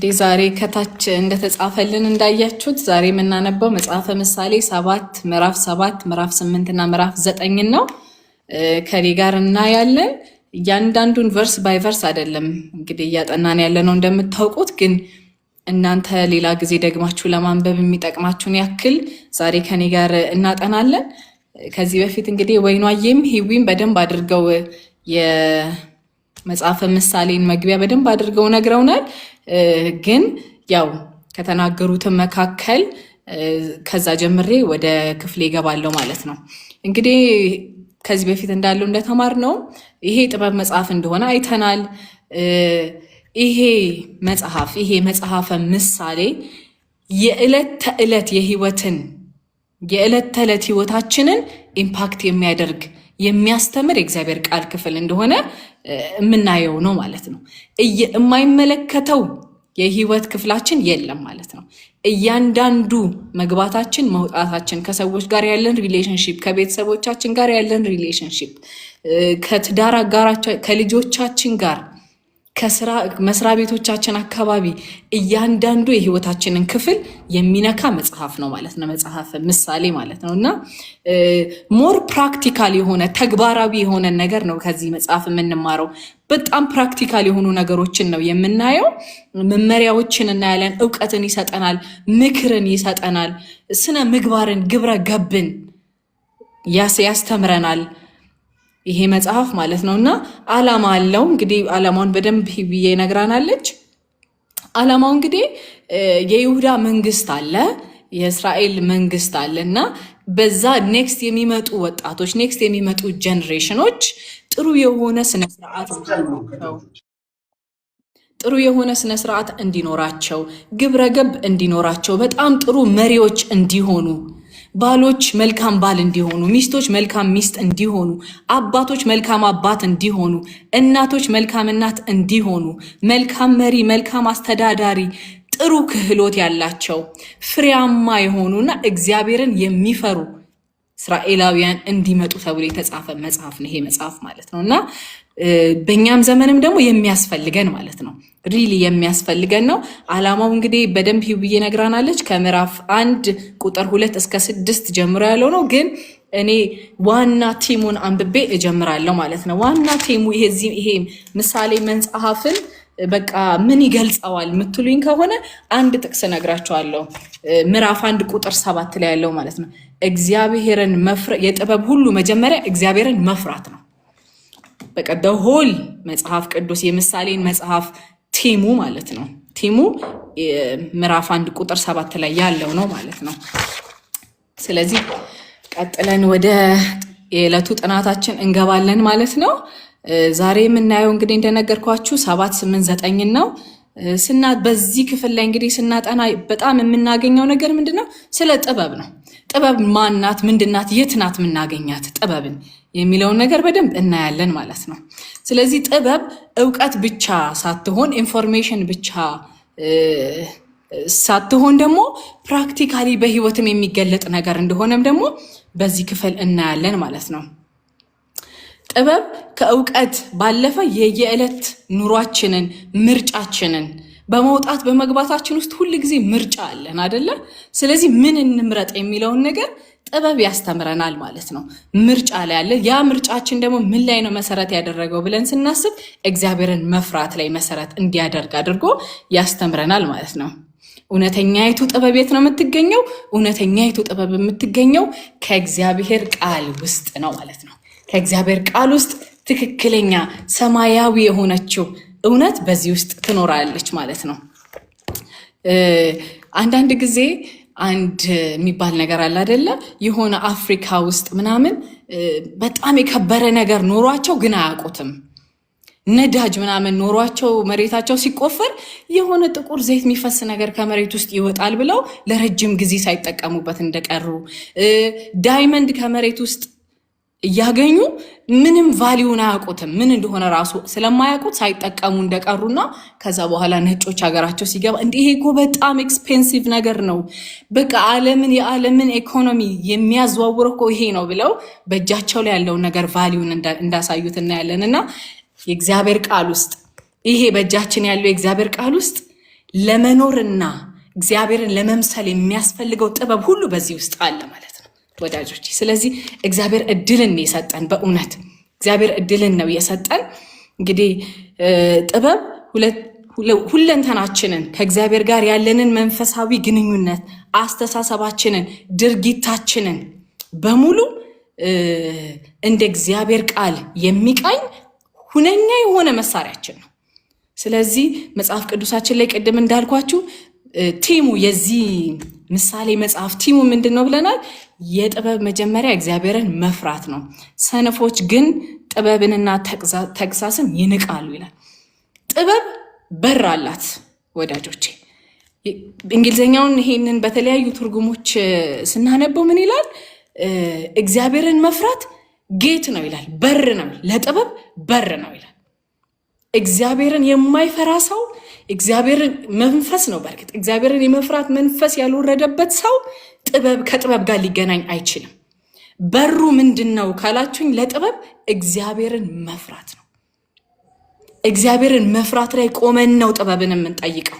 እንግዲህ ዛሬ ከታች እንደተጻፈልን እንዳያችሁት ዛሬ የምናነበው መጽሐፈ ምሳሌ 7 ምዕራፍ 7 ምዕራፍ 8 እና ምዕራፍ 9 ነው። ከኔ ጋር እናያለን። እያንዳንዱን ቨርስ ባይ ቨርስ አይደለም እንግዲህ እያጠናን ያለነው እንደምታውቁት፣ ግን እናንተ ሌላ ጊዜ ደግማችሁ ለማንበብ የሚጠቅማችሁን ያክል ዛሬ ከኔ ጋር እናጠናለን። ከዚህ በፊት እንግዲህ ወይኗዬም ሂዊም በደንብ አድርገው የመጽሐፈ ምሳሌን መግቢያ በደንብ አድርገው ነግረውናል። ግን ያው ከተናገሩት መካከል ከዛ ጀምሬ ወደ ክፍሌ እገባለሁ ማለት ነው። እንግዲህ ከዚህ በፊት እንዳለው እንደተማርነው ይሄ ጥበብ መጽሐፍ እንደሆነ አይተናል። ይሄ መጽሐፈ ምሳሌ የዕለት ተዕለት ህይወታችንን ኢምፓክት የሚያደርግ የሚያስተምር የእግዚአብሔር ቃል ክፍል እንደሆነ የምናየው ነው ማለት ነው። የማይመለከተው የህይወት ክፍላችን የለም ማለት ነው። እያንዳንዱ መግባታችን፣ መውጣታችን፣ ከሰዎች ጋር ያለን ሪሌሽንሺፕ፣ ከቤተሰቦቻችን ጋር ያለን ሪሌሽንሺፕ፣ ከትዳር አጋራችን፣ ከልጆቻችን ጋር፣ ከስራ መስሪያ ቤቶቻችን አካባቢ እያንዳንዱ የህይወታችንን ክፍል የሚነካ መጽሐፍ ነው ማለት ነው። መጽሐፈ ምሳሌ ማለት ነው እና ሞር ፕራክቲካል የሆነ ተግባራዊ የሆነ ነገር ነው ከዚህ መጽሐፍ የምንማረው። በጣም ፕራክቲካል የሆኑ ነገሮችን ነው የምናየው። መመሪያዎችን እናያለን። እውቀትን ይሰጠናል፣ ምክርን ይሰጠናል፣ ስነ ምግባርን፣ ግብረ ገብን ያስተምረናል ይሄ መጽሐፍ ማለት ነው እና ዓላማ አለው። እንግዲህ ዓላማውን በደንብ ብዬ ነግራናለች። ዓላማው እንግዲህ የይሁዳ መንግስት አለ፣ የእስራኤል መንግስት አለ እና በዛ ኔክስት የሚመጡ ወጣቶች፣ ኔክስት የሚመጡ ጀነሬሽኖች ጥሩ የሆነ ስነ ስርዓት እንዲኖራቸው፣ ግብረገብ እንዲኖራቸው፣ በጣም ጥሩ መሪዎች እንዲሆኑ፣ ባሎች መልካም ባል እንዲሆኑ፣ ሚስቶች መልካም ሚስት እንዲሆኑ፣ አባቶች መልካም አባት እንዲሆኑ፣ እናቶች መልካም እናት እንዲሆኑ፣ መልካም መሪ፣ መልካም አስተዳዳሪ፣ ጥሩ ክህሎት ያላቸው፣ ፍሬያማ የሆኑና እግዚአብሔርን የሚፈሩ እስራኤላውያን እንዲመጡ ተብሎ የተጻፈ መጽሐፍ ነው ይሄ መጽሐፍ ማለት ነው እና በእኛም ዘመንም ደግሞ የሚያስፈልገን ማለት ነው። ሪሊ የሚያስፈልገን ነው። ዓላማው እንግዲህ በደንብ ብዬ ነግራናለች። ከምዕራፍ 1 ቁጥር 2 እስከ 6 ጀምሮ ያለው ነው። ግን እኔ ዋና ቲሙን አንብቤ እጀምራለሁ ማለት ነው። ዋና ቲሙ ይሄ ምሳሌ መጽሐፍን በቃ ምን ይገልጸዋል ምትሉኝ ከሆነ አንድ ጥቅስ ነግራቸዋለሁ። ምዕራፍ 1 ቁጥር 7 ላይ ያለው ማለት ነው። እግዚአብሔርን መፍራት፣ የጥበብ ሁሉ መጀመሪያ እግዚአብሔርን መፍራት ነው። በቃ ሆል መጽሐፍ ቅዱስ የምሳሌን መጽሐፍ ቲሙ ማለት ነው። ቲሙ ምዕራፍ 1 ቁጥር 7 ላይ ያለው ነው ማለት ነው። ስለዚህ ቀጥለን ወደ የዕለቱ ጥናታችን እንገባለን ማለት ነው። ዛሬ የምናየው እንግዲህ እንደነገርኳችሁ 7 8 9 ነው። በዚህ ክፍል ላይ እንግዲህ ስናጠና በጣም የምናገኘው ነገር ምንድነው? ስለ ጥበብ ነው። ጥበብ ማናት? ምንድናት? የት ናት የምናገኛት ጥበብን የሚለውን ነገር በደንብ እናያለን ማለት ነው። ስለዚህ ጥበብ እውቀት ብቻ ሳትሆን፣ ኢንፎርሜሽን ብቻ ሳትሆን ደግሞ ፕራክቲካሊ በህይወትም የሚገለጥ ነገር እንደሆነም ደግሞ በዚህ ክፍል እናያለን ማለት ነው። ጥበብ ከእውቀት ባለፈ የየዕለት ኑሯችንን፣ ምርጫችንን በመውጣት በመግባታችን ውስጥ ሁል ጊዜ ምርጫ አለን አይደለ? ስለዚህ ምን እንምረጥ የሚለውን ነገር ጥበብ ያስተምረናል ማለት ነው። ምርጫ ላይ አለ። ያ ምርጫችን ደግሞ ምን ላይ ነው መሰረት ያደረገው ብለን ስናስብ እግዚአብሔርን መፍራት ላይ መሰረት እንዲያደርግ አድርጎ ያስተምረናል ማለት ነው። እውነተኛይቱ ጥበብ የት ነው የምትገኘው? እውነተኛይቱ ጥበብ የምትገኘው ከእግዚአብሔር ቃል ውስጥ ነው ማለት ነው። ከእግዚአብሔር ቃል ውስጥ ትክክለኛ ሰማያዊ የሆነችው እውነት በዚህ ውስጥ ትኖራለች ማለት ነው። አንዳንድ ጊዜ አንድ የሚባል ነገር አለ አይደለ? የሆነ አፍሪካ ውስጥ ምናምን በጣም የከበረ ነገር ኖሯቸው ግን አያውቁትም። ነዳጅ ምናምን ኖሯቸው መሬታቸው ሲቆፈር የሆነ ጥቁር ዘይት የሚፈስ ነገር ከመሬት ውስጥ ይወጣል ብለው ለረጅም ጊዜ ሳይጠቀሙበት እንደቀሩ፣ ዳይመንድ ከመሬት ውስጥ እያገኙ ምንም ቫሊዩን አያውቁትም። ምን እንደሆነ ራሱ ስለማያውቁት ሳይጠቀሙ እንደቀሩና ከዛ በኋላ ነጮች ሀገራቸው ሲገባ ይሄ እኮ በጣም ኤክስፔንሲቭ ነገር ነው፣ በቃ የዓለምን ኢኮኖሚ የሚያዘዋውረው እኮ ይሄ ነው ብለው በእጃቸው ላይ ያለውን ነገር ቫሊዩን እንዳሳዩት እናያለን። እና የእግዚአብሔር ቃል ውስጥ ይሄ በእጃችን ያለው የእግዚአብሔር ቃል ውስጥ ለመኖርና እግዚአብሔርን ለመምሰል የሚያስፈልገው ጥበብ ሁሉ በዚህ ውስጥ አለ ማለት ነው ወዳጆች። ስለዚህ እግዚአብሔር እድልን የሰጠን፣ በእውነት እግዚአብሔር እድልን ነው የሰጠን። እንግዲህ ጥበብ ሁለንተናችንን ከእግዚአብሔር ጋር ያለንን መንፈሳዊ ግንኙነት፣ አስተሳሰባችንን፣ ድርጊታችንን በሙሉ እንደ እግዚአብሔር ቃል የሚቃኝ ሁነኛ የሆነ መሳሪያችን ነው። ስለዚህ መጽሐፍ ቅዱሳችን ላይ ቅድም እንዳልኳችሁ ቲሙ የዚህ ምሳሌ መጽሐፍ ቲሙ ምንድን ነው ብለናል? የጥበብ መጀመሪያ እግዚአብሔርን መፍራት ነው። ሰነፎች ግን ጥበብንና ተግሳስን ይንቃሉ ይላል። ጥበብ በር አላት ወዳጆቼ። እንግሊዝኛውን ይሄንን በተለያዩ ትርጉሞች ስናነበው ምን ይላል? እግዚአብሔርን መፍራት ጌት ነው ይላል፣ በር ነው፣ ለጥበብ በር ነው ይላል። እግዚአብሔርን የማይፈራ ሰው እግዚአብሔርን መንፈስ ነው። በርግጥ እግዚአብሔርን የመፍራት መንፈስ ያልወረደበት ሰው ከጥበብ ጋር ሊገናኝ አይችልም። በሩ ምንድን ነው ካላችሁኝ፣ ለጥበብ እግዚአብሔርን መፍራት ነው። እግዚአብሔርን መፍራት ላይ ቆመን ነው ጥበብን የምንጠይቀው።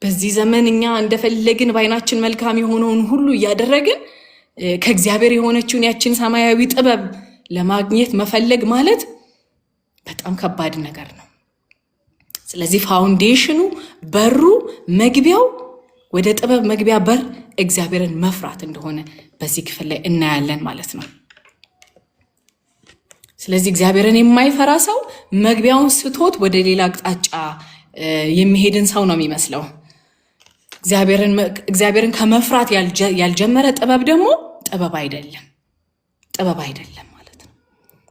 በዚህ ዘመን እኛ እንደፈለግን በዓይናችን መልካም የሆነውን ሁሉ እያደረግን ከእግዚአብሔር የሆነችውን ያችን ሰማያዊ ጥበብ ለማግኘት መፈለግ ማለት በጣም ከባድ ነገር ነው። ስለዚህ ፋውንዴሽኑ፣ በሩ፣ መግቢያው ወደ ጥበብ መግቢያ በር እግዚአብሔርን መፍራት እንደሆነ በዚህ ክፍል ላይ እናያለን ማለት ነው። ስለዚህ እግዚአብሔርን የማይፈራ ሰው መግቢያውን ስቶት ወደ ሌላ አቅጣጫ የሚሄድን ሰው ነው የሚመስለው። እግዚአብሔርን ከመፍራት ያልጀመረ ጥበብ ደግሞ ጥበብ አይደለም ማለት ነው።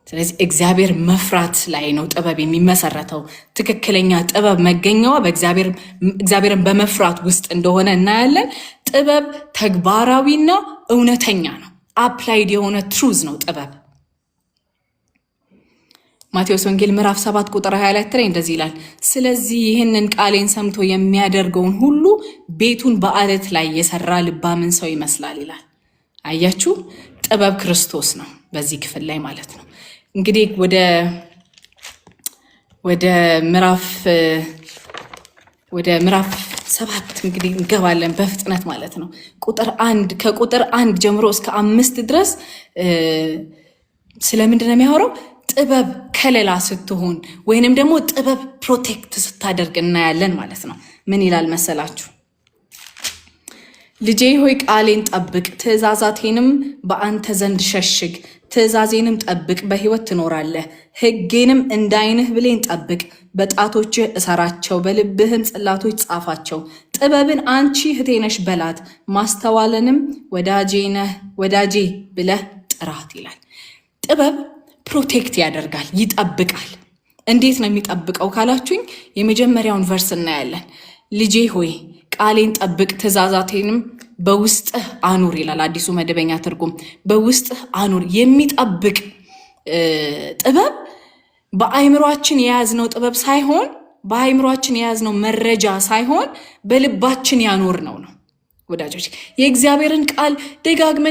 ስለዚህ እግዚአብሔር መፍራት ላይ ነው ጥበብ የሚመሰረተው። ትክክለኛ ጥበብ መገኛዋ እግዚአብሔርን በመፍራት ውስጥ እንደሆነ እናያለን። ጥበብ ተግባራዊና እውነተኛ ነው። አፕላይድ የሆነ ትሩዝ ነው ጥበብ። ማቴዎስ ወንጌል ምዕራፍ 7 ቁጥር 22 ላይ እንደዚህ ይላል፣ ስለዚህ ይህንን ቃሌን ሰምቶ የሚያደርገውን ሁሉ ቤቱን በአለት ላይ የሰራ ልባምን ሰው ይመስላል ይላል። አያችሁ፣ ጥበብ ክርስቶስ ነው በዚህ ክፍል ላይ ማለት ነው። እንግዲህ ወደ ምዕራፍ 7 እንግዲህ እንገባለን በፍጥነት ማለት ነው። ከቁጥር 1 ጀምሮ እስከ 5 ድረስ ስለምንድን ነው የሚያወራው? ጥበብ ከለላ ስትሆን ወይንም ደግሞ ጥበብ ፕሮቴክት ስታደርግ እናያለን ማለት ነው። ምን ይላል መሰላችሁ? ልጄ ሆይ ቃሌን ጠብቅ፣ ትእዛዛቴንም በአንተ ዘንድ ሸሽግ። ትእዛዜንም ጠብቅ፣ በሕይወት ትኖራለህ። ሕጌንም እንደ ዓይንህ ብሌን ጠብቅ። በጣቶችህ እሰራቸው፣ በልብህም ጽላቶች ጻፋቸው። ጥበብን አንቺ እህቴ ነሽ በላት፣ ማስተዋልንም ወዳጄ ብለህ ጥራት ይላል። ጥበብ ፕሮቴክት ያደርጋል፣ ይጠብቃል። እንዴት ነው የሚጠብቀው ካላችሁኝ የመጀመሪያውን ቨርስ እናያለን። ልጄ ሆይ ቃሌን ጠብቅ፣ ትእዛዛቴንም በውስጥህ አኑር ይላል አዲሱ መደበኛ ትርጉም። በውስጥህ አኑር። የሚጠብቅ ጥበብ በአእምሯችን የያዝነው ጥበብ ሳይሆን፣ በአእምሯችን የያዝነው መረጃ ሳይሆን በልባችን ያኖር ነው ወዳጆች። የእግዚአብሔርን ቃል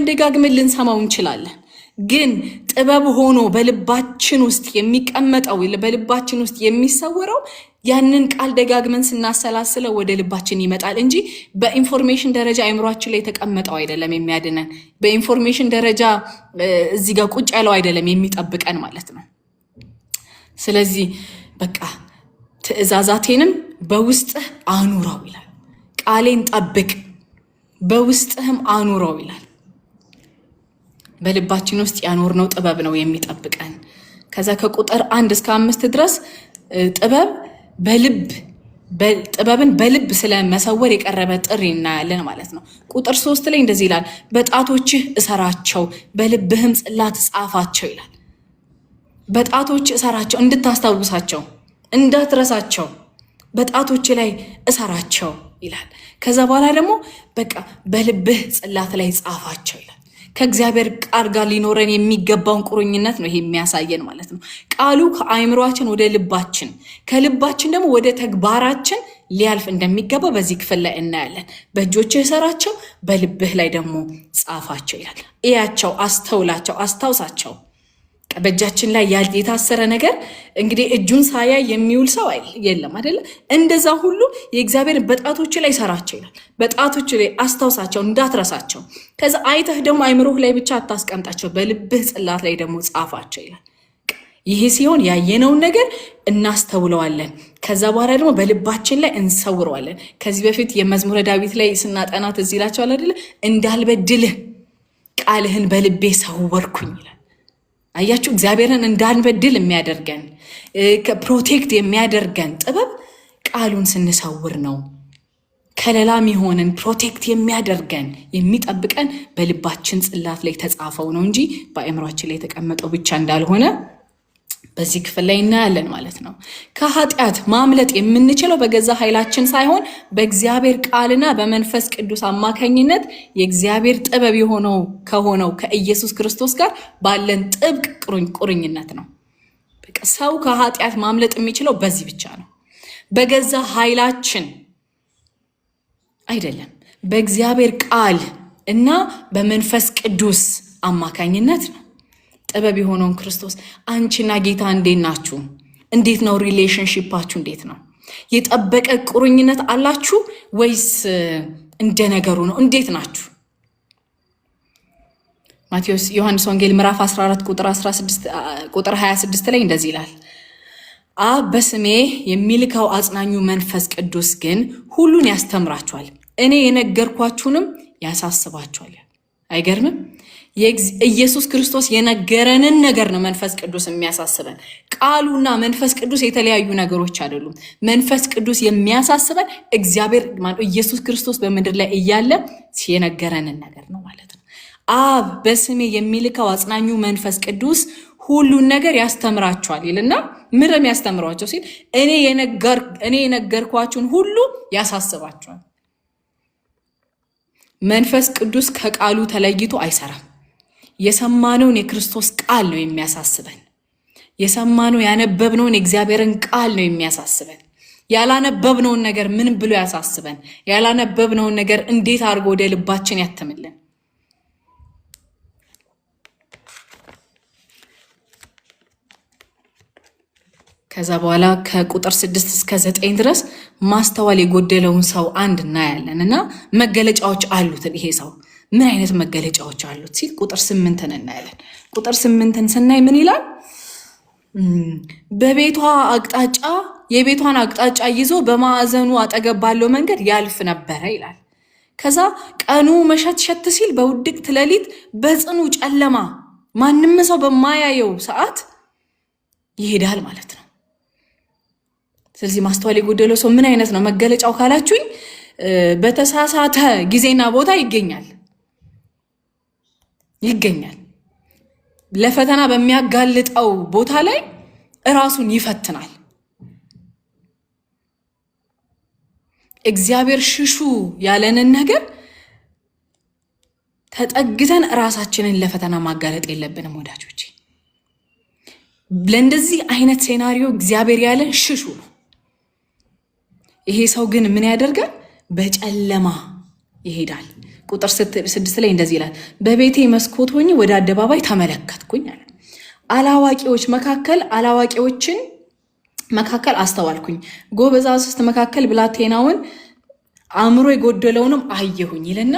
ደጋግመን ልንሰማው እንችላለን። ግን ጥበብ ሆኖ በልባችን ውስጥ የሚቀመጠው በልባችን ውስጥ የሚሰወረው ያንን ቃል ደጋግመን ስናሰላስለው ወደ ልባችን ይመጣል እንጂ በኢንፎርሜሽን ደረጃ አእምሯችን ላይ የተቀመጠው አይደለም የሚያድነን። በኢንፎርሜሽን ደረጃ እዚህ ጋር ቁጭ ያለው አይደለም የሚጠብቀን ማለት ነው። ስለዚህ በቃ ትእዛዛቴንም በውስጥህ አኑረው ይላል። ቃሌን ጠብቅ በውስጥህም አኑረው ይላል። በልባችን ውስጥ ያኖርነው ጥበብ ነው የሚጠብቀን። ከዛ ከቁጥር 1 እስከ 5 ድረስ ጥበብን በልብ ስለመሰወር የቀረበ ጥሪ እናያለን ማለት ነው። ቁጥር 3 ላይ እንደዚህ ይላል፣ በጣቶችህ እሰራቸው፣ በልብህም ጽላት ጻፋቸው ይላል። በጣቶች እሰራቸው፣ እንድታስታውሳቸው፣ እንዳትረሳቸው በጣቶች ላይ እሰራቸው ይላል። ከዛ በኋላ ደግሞ በቃ በልብህ ጽላት ላይ ጻፋቸው ይላል። ከእግዚአብሔር ቃል ጋር ሊኖረን የሚገባውን ቁርኝነት ነው ይሄ የሚያሳየን ማለት ነው። ቃሉ ከአእምሯችን ወደ ልባችን፣ ከልባችን ደግሞ ወደ ተግባራችን ሊያልፍ እንደሚገባ በዚህ ክፍል ላይ እናያለን። በእጆችህ እሰራቸው፣ በልብህ ላይ ደግሞ ጻፋቸው ይላል። እያቸው፣ አስተውላቸው፣ አስታውሳቸው። በእጃችን ላይ የታሰረ ነገር እንግዲህ እጁን ሳያይ የሚውል ሰው የለም አይደለ? እንደዛ ሁሉ የእግዚአብሔር በጣቶች ላይ ሰራቸው ይላል። በጣቶች ላይ አስታውሳቸው እንዳትረሳቸው። ከዛ አይተህ ደግሞ አይምሮህ ላይ ብቻ አታስቀምጣቸው፣ በልብህ ጽላት ላይ ደግሞ ጻፋቸው ይላል። ይሄ ሲሆን ያየነውን ነገር እናስተውለዋለን። ከዛ በኋላ ደግሞ በልባችን ላይ እንሰውረዋለን። ከዚህ በፊት የመዝሙረ ዳዊት ላይ ስናጠናት እዚህ ይላቸዋል አይደለ? እንዳልበድልህ ቃልህን በልቤ ሰወርኩኝ ይላል። አያችሁ፣ እግዚአብሔርን እንዳንበድል የሚያደርገን ፕሮቴክት የሚያደርገን ጥበብ ቃሉን ስንሰውር ነው። ከለላ የሚሆንን ፕሮቴክት የሚያደርገን የሚጠብቀን በልባችን ጽላት ላይ ተጻፈው ነው እንጂ በአእምሯችን ላይ የተቀመጠው ብቻ እንዳልሆነ በዚህ ክፍል ላይ እናያለን ማለት ነው። ከኃጢአት ማምለጥ የምንችለው በገዛ ኃይላችን ሳይሆን በእግዚአብሔር ቃልና በመንፈስ ቅዱስ አማካኝነት የእግዚአብሔር ጥበብ ከሆነው ከኢየሱስ ክርስቶስ ጋር ባለን ጥብቅ ቁርኝነት ነው። በቃ ሰው ከኃጢአት ማምለጥ የሚችለው በዚህ ብቻ ነው። በገዛ ኃይላችን አይደለም፣ በእግዚአብሔር ቃል እና በመንፈስ ቅዱስ አማካኝነት ነው። ጥበብ የሆነውን ክርስቶስ አንቺና ጌታ እንዴት ናችሁ? እንዴት ነው ሪሌሽንሺፓችሁ? እንዴት ነው? የጠበቀ ቁርኝነት አላችሁ ወይስ እንደ ነገሩ ነው? እንዴት ናችሁ? ዮሐንስ ወንጌል ምዕራፍ 14 ቁጥር 26 ላይ እንደዚህ ይላል፣ አብ በስሜ የሚልከው አጽናኙ መንፈስ ቅዱስ ግን ሁሉን ያስተምራችኋል፣ እኔ የነገርኳችሁንም ያሳስባችኋል። አይገርምም? ኢየሱስ ክርስቶስ የነገረንን ነገር ነው መንፈስ ቅዱስ የሚያሳስበን። ቃሉና መንፈስ ቅዱስ የተለያዩ ነገሮች አይደሉም። መንፈስ ቅዱስ የሚያሳስበን እግዚአብሔር ኢየሱስ ክርስቶስ በምድር ላይ እያለ የነገረንን ነገር ነው ማለት ነው። አብ በስሜ የሚልከው አጽናኙ መንፈስ ቅዱስ ሁሉን ነገር ያስተምራችኋል ይልና ምንም ያስተምሯቸው ሲል እኔ የነገርኳችሁን ሁሉ ያሳስባችኋል። መንፈስ ቅዱስ ከቃሉ ተለይቶ አይሰራም። የሰማነውን የክርስቶስ ቃል ነው የሚያሳስበን። የሰማነው ያነበብነውን የእግዚአብሔርን ቃል ነው የሚያሳስበን። ያላነበብነውን ነገር ምን ብሎ ያሳስበን? ያላነበብነውን ነገር እንዴት አድርጎ ወደ ልባችን ያትምልን? ከዛ በኋላ ከቁጥር 6 እስከ 9 ድረስ ማስተዋል የጎደለውን ሰው አንድ እናያለን እና መገለጫዎች አሉት። ይሄ ሰው ምን አይነት መገለጫዎች አሉት ሲል ቁጥር 8ን እናያለን። ቁጥር 8ን ስናይ ምን ይላል? የቤቷን አቅጣጫ ይዞ በማዕዘኑ አጠገብ ባለው መንገድ ያልፍ ነበረ ይላል። ከዛ ቀኑ መሸት ሲል በውድቅት ሌሊት በጽኑ ጨለማ ማንም ሰው በማያየው ሰዓት ይሄዳል ማለት ነው። ስለዚህ ማስተዋል የጎደለው ሰው ምን አይነት ነው መገለጫው ካላችሁኝ፣ በተሳሳተ ጊዜና ቦታ ይገኛል። ለፈተና በሚያጋልጠው ቦታ ላይ እራሱን ይፈትናል። እግዚአብሔር ሽሹ ያለንን ነገር ተጠግተን ራሳችንን ለፈተና ማጋለጥ የለብንም ወዳጆቼ። ለእንደዚህ አይነት ሴናሪዮ እግዚአብሔር ያለን ሽሹ ነው። ይሄ ሰው ግን ምን ያደርጋል? በጨለማ ይሄዳል። ቁጥር 6 ላይ እንደዚህ ይላል፣ በቤቴ መስኮት ሆኜ ወደ አደባባይ ተመለከትኩኝ አለ። አላዋቂዎችን መካከል አስተዋልኩኝ፣ ጎበዛዝት መካከል ብላቴናውን አእምሮ የጎደለውንም አየሁኝ ይልና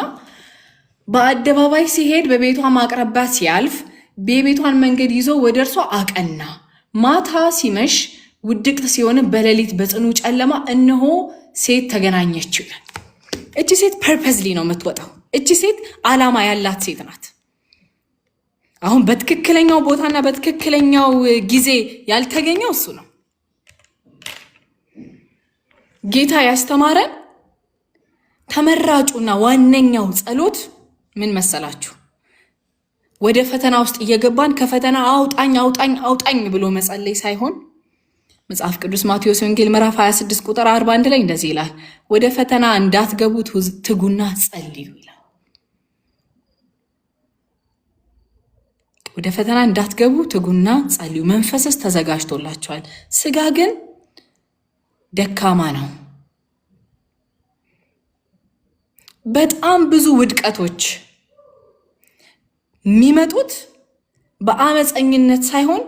በአደባባይ ሲሄድ በቤቷ ማቅረቢያ ሲያልፍ የቤቷን መንገድ ይዞ ወደ እርሷ አቀና። ማታ ሲመሽ ውድቅት ሲሆን በሌሊት በጽኑ ጨለማ እነሆ ሴት ተገናኘችው ይላል። እቺ ሴት ፐርፐዝሊ ነው የምትወጣው። እቺ ሴት ዓላማ ያላት ሴት ናት። አሁን በትክክለኛው ቦታና በትክክለኛው ጊዜ ያልተገኘው እሱ ነው። ጌታ ያስተማረን ተመራጩና ዋነኛው ጸሎት ምን መሰላችሁ? ወደ ፈተና ውስጥ እየገባን ከፈተና አውጣኝ አውጣኝ አውጣኝ ብሎ መጸለይ ሳይሆን መጽሐፍ ቅዱስ ማቴዎስ ወንጌል ምዕራፍ 26 ቁጥር 41 ላይ እንደዚህ ይላል፣ ወደ ፈተና እንዳትገቡ ትጉና ጸልዩ ይላል። ወደ ፈተና እንዳትገቡ ትጉና ጸልዩ። መንፈስስ ተዘጋጅቶላችኋል፣ ስጋ ግን ደካማ ነው። በጣም ብዙ ውድቀቶች የሚመጡት በአመፀኝነት ሳይሆን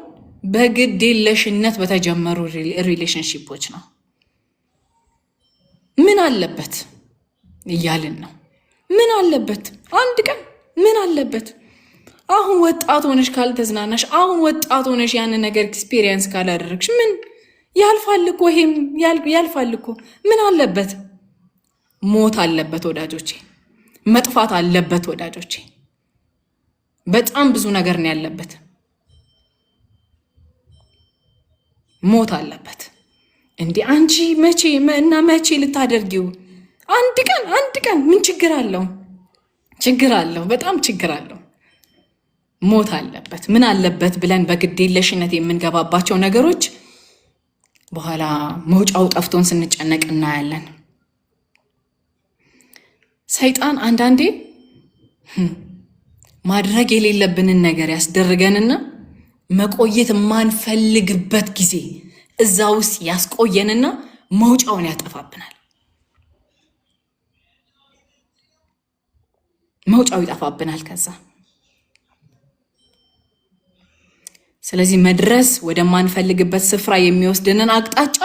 በግዴለሽነት በተጀመሩ ሪሌሽንሺፖች ነው። ምን አለበት እያልን ነው። ምን አለበት አንድ ቀን ምን አለበት? አሁን ወጣት ሆነሽ ካልተዝናናሽ፣ አሁን ወጣት ሆነሽ ያንን ነገር ኤክስፒሪየንስ ካላደረግሽ ምን ያልፋል እኮ ይሄም ያልፋል እኮ። ምን አለበት? ሞት አለበት ወዳጆቼ፣ መጥፋት አለበት ወዳጆቼ። በጣም ብዙ ነገር ነው ያለበት። ሞት አለበት። እንዴ አንቺ መቼ ልታደርጊው? አንድ ቀን ምን ችግር አለው? ችግር አለው፣ በጣም ችግር አለው። ሞት አለበት። ምን አለበት ብለን በግዴለሽነት የምንገባባቸው ነገሮች በኋላ መውጫው ጠፍቶን ስንጨነቅ እናያለን። ሰይጣን አንዳንዴ ማድረግ የሌለብንን ነገር ያስደርገንና መቆየት የማንፈልግበት ጊዜ እዛ ውስጥ ያስቆየንና መውጫውን ያጠፋብናል። መውጫው ይጠፋብናል ከዛ። ስለዚህ መድረስ ወደማንፈልግበት ስፍራ የሚወስድንን አቅጣጫ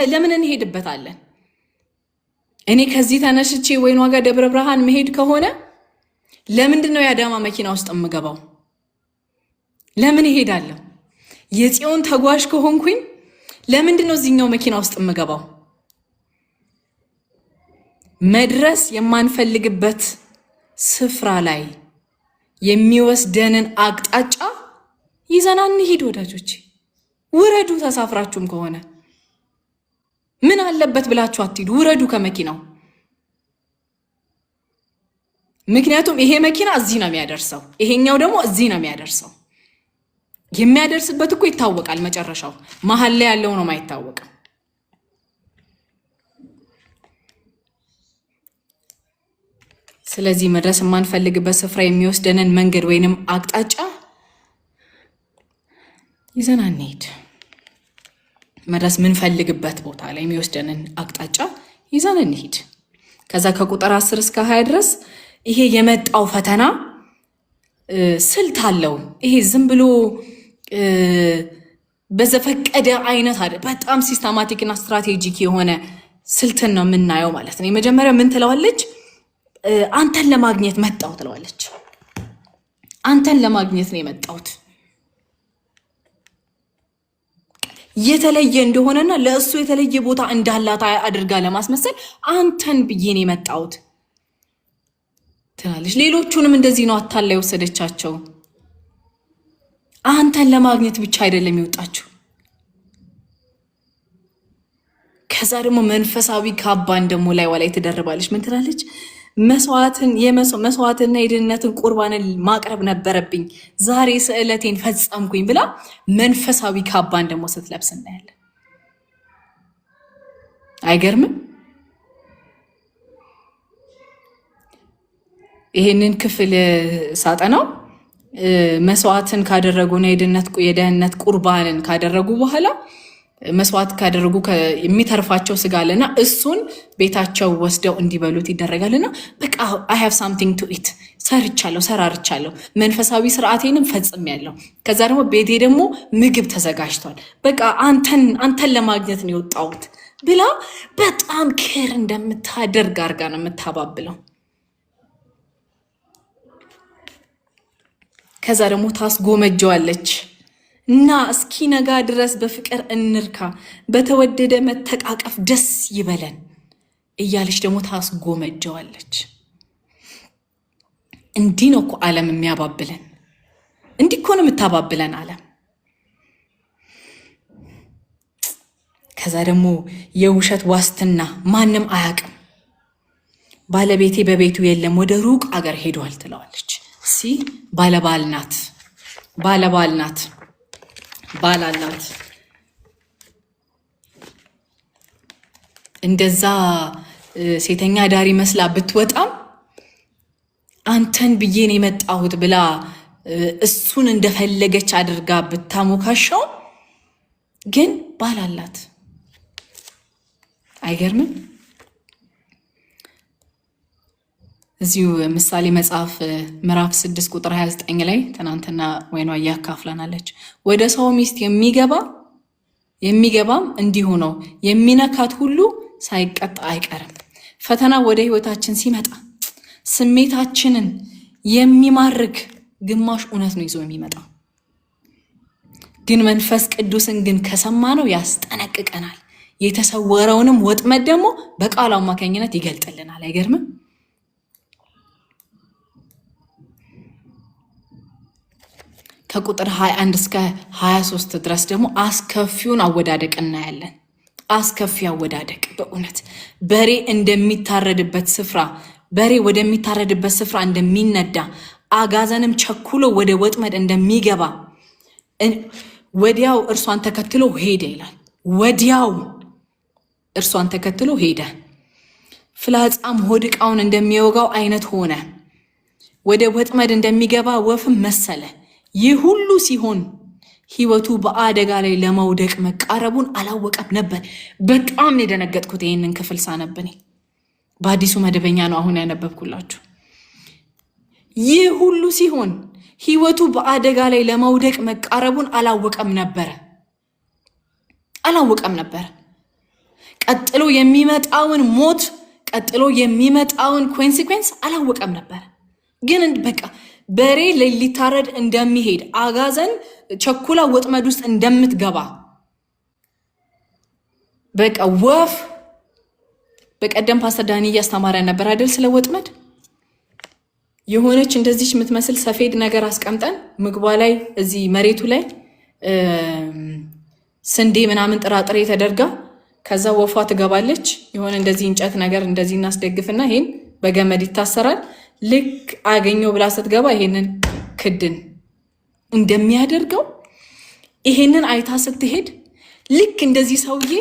ለምን እንሄድበታለን? እኔ ከዚህ ተነስቼ ወይን ዋጋ ደብረ ብርሃን መሄድ ከሆነ ለምንድን ነው የአዳማ መኪና ውስጥ የምገባው? ለምን እሄዳለሁ? የጽዮን ተጓዥ ከሆንኩኝ ለምንድን ነው እዚህኛው መኪና ውስጥ የምገባው? መድረስ የማንፈልግበት ስፍራ ላይ የሚወስደንን አቅጣጫ ይዘና እንሂድ ወዳጆቼ። ውረዱ። ተሳፍራችሁም ከሆነ ምን አለበት ብላችሁ አትሂዱ። ውረዱ ከመኪናው። ምክንያቱም ይሄ መኪና እዚህ ነው የሚያደርሰው፣ ይሄኛው ደግሞ እዚህ ነው የሚያደርሰው። የሚያደርስበት እኮ ይታወቃል መጨረሻው። መሀል ላይ ያለው ነው ማይታወቅም። ስለዚህ መድረስ የማንፈልግበት ስፍራ የሚወስደንን መንገድ ወይንም አቅጣጫ ይዘና እንሂድ። መድረስ የምንፈልግበት ቦታ ላይ የሚወስደንን አቅጣጫ ይዘን እንሂድ። ከዛ ከቁጥር 10 እስከ 20 ድረስ ይሄ የመጣው ፈተና ስልት አለው። ይሄ ዝም ብሎ በዘፈቀደ አይነት አይደል፣ በጣም ሲስተማቲክ እና ስትራቴጂክ የሆነ ስልትን ነው የምናየው ማለት ነው። የመጀመሪያ ምን ትለዋለች? አንተን ለማግኘት መጣው ትለዋለች። አንተን ለማግኘት ነው የመጣሁት። የተለየ እንደሆነና ለእሱ የተለየ ቦታ እንዳላት አድርጋ ለማስመሰል አንተን ብዬ ነው የመጣሁት ትላለች። ሌሎቹንም እንደዚህ ነው አታላ የወሰደቻቸው። አንተን ለማግኘት ብቻ አይደለም የወጣችው። ከዛ ደግሞ መንፈሳዊ ካባን ደግሞ ላይ ትደርባለች። ምን ትላለች? መስዋዕትና የድህነትን ቁርባንን ማቅረብ ነበረብኝ፣ ዛሬ ስዕለቴን ፈጸምኩኝ ብላ መንፈሳዊ ካባን ደግሞ ስትለብስ እናያለን። አይገርምም? ይሄንን ክፍል ሳጠናው መስዋዕትን ካደረጉና የድህነት ቁርባንን ካደረጉ በኋላ መስዋዕት ካደረጉ የሚተርፋቸው ስጋ አለና እሱን ቤታቸው ወስደው እንዲበሉት ይደረጋልና በቃ I have something to eat ሰራርቻለሁ፣ መንፈሳዊ ስርዓቴንም ፈጽሜያለሁ። ከዛ ደግሞ ቤቴ ደግሞ ምግብ ተዘጋጅቷል፣ በቃ አንተን ለማግኘት ነው የወጣሁት ብላ በጣም ኬር እንደምታደርግ አድርጋ ነው የምታባብለው። ከዛ ደግሞ ታስጎመጀዋለች እና እስኪ ነጋ ድረስ በፍቅር እንርካ፣ በተወደደ መተቃቀፍ ደስ ይበለን እያለች ደግሞ ታስጎመጀዋለች። እንዲህ ነው እኮ ዓለም የሚያባብለን። እንዲህ እኮ ነው የምታባብለን ዓለም። ከዛ ደግሞ የውሸት ዋስትና ማንም አያውቅም፣ ባለቤቴ በቤቱ የለም፣ ወደ ሩቅ አገር ሄዷል ትለዋለች። ባለባል ናት፣ ባል አላት። እንደዛ ሴተኛ ዳሪ መስላ ብትወጣም አንተን ብዬ ነው የመጣሁት ብላ እሱን እንደፈለገች አድርጋ ብታሞካሻው ግን ባል አላት። አይገርምም? እዚሁ ምሳሌ መጽሐፍ ምዕራፍ 6 ቁጥር 29 ላይ ትናንትና ወይኗ ያካፍለናለች። ወደ ሰው ሚስት የሚገባም እንዲሁ ነው፣ የሚነካት ሁሉ ሳይቀጣ አይቀርም። ፈተና ወደ ህይወታችን ሲመጣ ስሜታችንን የሚማርክ ግማሽ እውነት ነው ይዞ የሚመጣው። ግን መንፈስ ቅዱስን ግን ከሰማነው ያስጠነቅቀናል። የተሰወረውንም ወጥመድ ደግሞ በቃሉ አማካኝነት ይገልጥልናል። አይገርምም? ከቁጥር 21 እስከ 23 ድረስ ደግሞ አስከፊውን አወዳደቅ እናያለን። አስከፊ አወዳደቅ በእውነት በሬ ወደሚታረድበት ስፍራ እንደሚነዳ አጋዘንም ቸኩሎ ወደ ወጥመድ እንደሚገባ ወዲያው እርሷን ተከትሎ ሄደ ይላል። ወዲያው እርሷን ተከትሎ ሄደ፣ ፍላጻም ሆድ ዕቃውን እንደሚወጋው አይነት ሆነ፣ ወደ ወጥመድ እንደሚገባ ወፍም መሰለ። ይህ ሁሉ ሲሆን ህይወቱ በአደጋ ላይ ለመውደቅ መቃረቡን አላወቀም ነበር። በጣም የደነገጥኩት ይህንን ክፍል ሳነብኔ በአዲሱ መደበኛ ነው አሁን ያነበብኩላችሁ። ይህ ሁሉ ሲሆን ህይወቱ በአደጋ ላይ ለመውደቅ መቃረቡን አላወቀም ነበር። ቀጥሎ የሚመጣውን ሞት፣ ቀጥሎ የሚመጣውን ኮንሲኩዌንስ አላወቀም ነበር። ግን በቃ በሬ ሊታረድ እንደሚሄድ፣ አጋዘን ቸኩላ ወጥመድ ውስጥ እንደምትገባ፣ በቃ ወፍ በቀደም ፓስተር ዳኒ እያስተማረን ነበር አይደል? ስለ ወጥመድ የሆነች እንደዚች የምትመስል ሰፌድ ነገር አስቀምጠን ምግቧ ላይ እዚህ መሬቱ ላይ ስንዴ ምናምን ጥራጥሬ ተደርጋ ከዛ ወፏ ትገባለች። የሆነ እንደዚህ እንጨት ነገር እንደዚህ እናስደግፍና ይሄን በገመድ ይታሰራል። ልክ አገኘው ብላ ስትገባ ይሄንን ክድን እንደሚያደርገው ይሄንን አይታ ስትሄድ ልክ እንደዚህ ሰውዬ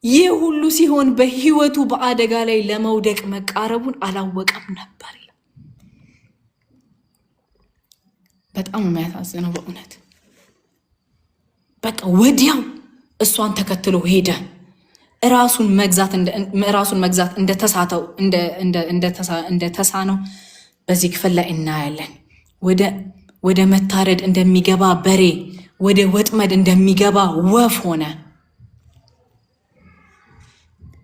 ይህ ሁሉ ሲሆን በህይወቱ በአደጋ ላይ ለመውደቅ መቃረቡን አላወቀም ነበር። በጣም የሚያሳዝነው በእውነት በቃ ወዲያው እሷን ተከትሎ ሄደ። ራሱን መግዛት እንደተሳነው በዚህ ክፍል ላይ እናያለን። ወደ መታረድ እንደሚገባ በሬ፣ ወደ ወጥመድ እንደሚገባ ወፍ ሆነ።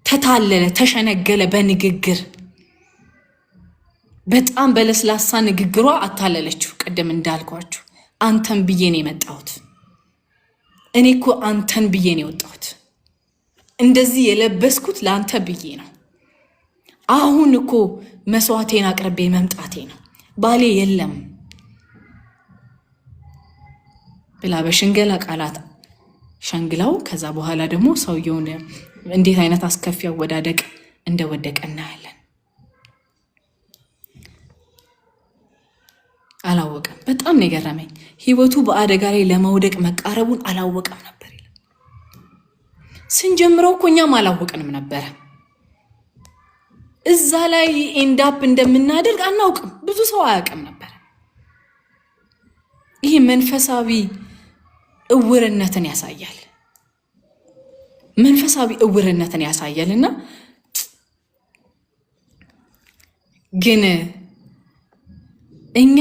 ተታለለ፣ ተሸነገለ በንግግር በጣም በለስላሳ ንግግሯ አታለለችው። ቅድም እንዳልኳችሁ አንተን ብዬ ነው የመጣሁት፣ እኔ እኮ አንተን ብዬ ነው የወጣሁት፣ እንደዚህ የለበስኩት ለአንተ ብዬ ነው። አሁን እኮ መስዋዕቴን አቅርቤ መምጣቴ ነው፣ ባሌ የለም ብላ በሽንገላ ቃላት ሸንግላው ከዛ በኋላ ደግሞ ሰውየውን እንዴት አይነት አስከፊ አወዳደቅ እንደወደቀ እናያለን። አላወቀም። በጣም ነው የገረመኝ። ህይወቱ በአደጋ ላይ ለመውደቅ መቃረቡን አላወቀም ነበር። ስንጀምረው እኮ እኛም አላወቅንም ነበረ። እዛ ላይ ኤንዳፕ እንደምናደርግ አናውቅም። ብዙ ሰው አያውቅም ነበር። ይህ መንፈሳዊ እውርነትን ያሳያል። እና ግን እኛ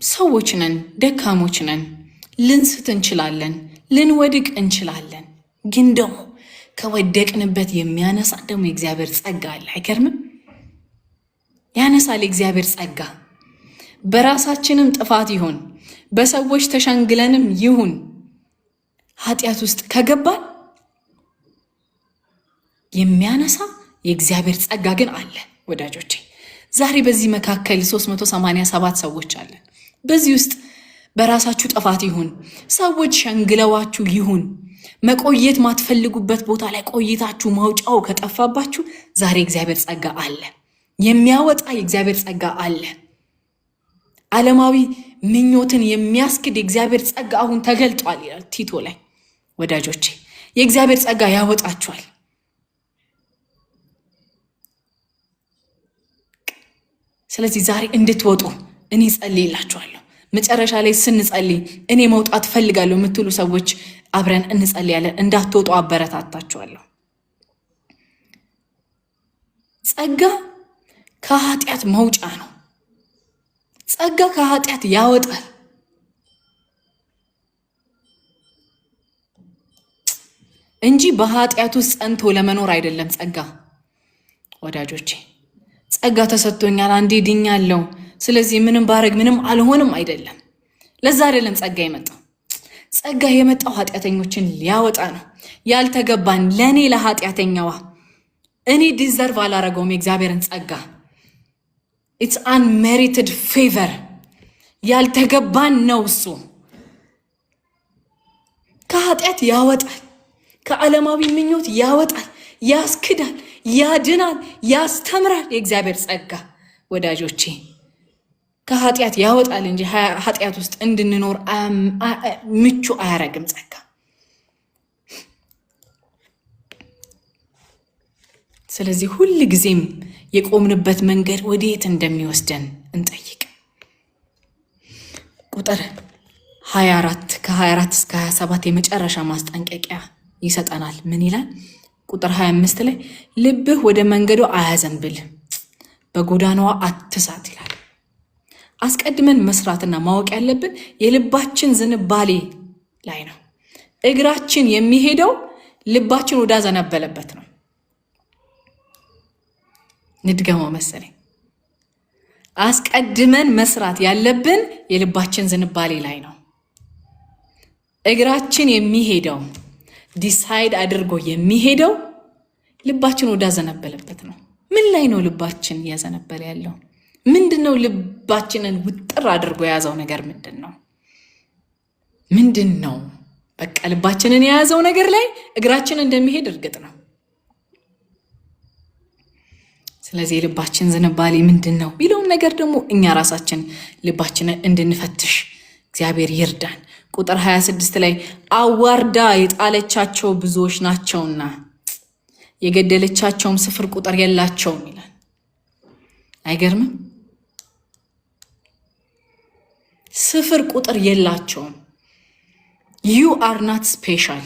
ሰዎች ነን፣ ደካሞች ነን፣ ልንስት እንችላለን፣ ልንወድቅ እንችላለን። ግን ደግሞ ከወደቅንበት የሚያነሳ ደግሞ የእግዚአብሔር ጸጋ አለ። አይገርምም? ያነሳል የእግዚአብሔር ጸጋ። በራሳችንም ጥፋት ይሁን በሰዎች ተሸንግለንም ይሁን ኃጢአት ውስጥ ከገባን የሚያነሳ የእግዚአብሔር ጸጋ ግን አለ። ወዳጆቼ ዛሬ በዚህ መካከል 387 ሰዎች አለን። በዚህ ውስጥ በራሳችሁ ጥፋት ይሁን ሰዎች ሸንግለዋችሁ ይሁን መቆየት ማትፈልጉበት ቦታ ላይ ቆይታችሁ ማውጫው ከጠፋባችሁ ዛሬ እግዚአብሔር ጸጋ አለ። የሚያወጣ የእግዚአብሔር ጸጋ አለ። ዓለማዊ ምኞትን የሚያስክድ የእግዚአብሔር ጸጋ አሁን ተገልጧል ይላል ቲቶ ላይ። ወዳጆቼ የእግዚአብሔር ጸጋ ያወጣችኋል። ስለዚህ ዛሬ እንድትወጡ እኔ ጸልይላችኋለሁ። መጨረሻ ላይ ስንጸልይ እኔ መውጣት ፈልጋለሁ የምትሉ ሰዎች አብረን እንጸልያለን። እንዳትወጡ አበረታታችኋለሁ። ጸጋ ከኃጢአት መውጫ ነው። ጸጋ ከኃጢአት ያወጣል እንጂ በኃጢአት ውስጥ ጸንቶ ለመኖር አይደለም ጸጋ። ወዳጆቼ ጸጋ ተሰጥቶኛል፣ አንዴ ድኛለሁ፣ ስለዚህ ምንም ባረግ ምንም አልሆንም አይደለም። ለዛ አይደለም ጸጋ የመጣው። ጸጋ የመጣው ኃጢአተኞችን ሊያወጣ ነው። ያልተገባን ለኔ ለኃጢአተኛዋ እኔ ዲዘርቭ አላረገውም የእግዚአብሔርን ጸጋ። ኢትስ አንሜሪትድ ፌቨር። ያልተገባን ነው እሱ። ከኃጢአት ያወጣል፣ ከዓለማዊ ምኞት ያወጣል፣ ያስክዳል፣ ያድናል፣ ያስተምራል። የእግዚአብሔር ጸጋ ወዳጆቼ ከኃጢአት ያወጣል እንጂ ኃጢአት ውስጥ እንድንኖር ምቹ አያረግም ጸጋ። ስለዚህ ሁል ጊዜም የቆምንበት መንገድ ወዴት እንደሚወስደን እንጠይቅ። ቁጥር 24 ከ24 እስከ 27 የመጨረሻ ማስጠንቀቂያ ይሰጠናል። ምን ይላል? ቁጥር 25 ላይ ልብህ ወደ መንገዱ አያዘንብል፣ በጎዳናዋ አትሳት ይላል። አስቀድመን መስራትና ማወቅ ያለብን የልባችን ዝንባሌ ላይ ነው። እግራችን የሚሄደው ልባችን ወዳዘነበለበት ነው። ንድገመው መሰለኝ። አስቀድመን መስራት ያለብን የልባችን ዝንባሌ ላይ ነው። እግራችን የሚሄደው ዲሳይድ አድርጎ የሚሄደው ልባችን ወዳዘነበለበት ነው። ምን ላይ ነው ልባችን እያዘነበለ ያለው? ምንድነው? ልባችንን ውጥር አድርጎ የያዘው ነገር ምንድነው? ምንድነው? በቃ ልባችንን የያዘው ነገር ላይ እግራችን እንደሚሄድ እርግጥ ነው። ስለዚህ ልባችን ዝንባሌ ምንድነው ቢለውን ነገር ደግሞ እኛ ራሳችን ልባችንን እንድንፈትሽ እግዚአብሔር ይርዳን። ቁጥር 26 ላይ አዋርዳ የጣለቻቸው ብዙዎች ናቸውና የገደለቻቸውም ስፍር ቁጥር የላቸውም ይላል። አይገርምም? ስፍር ቁጥር የላቸውም። you are not special።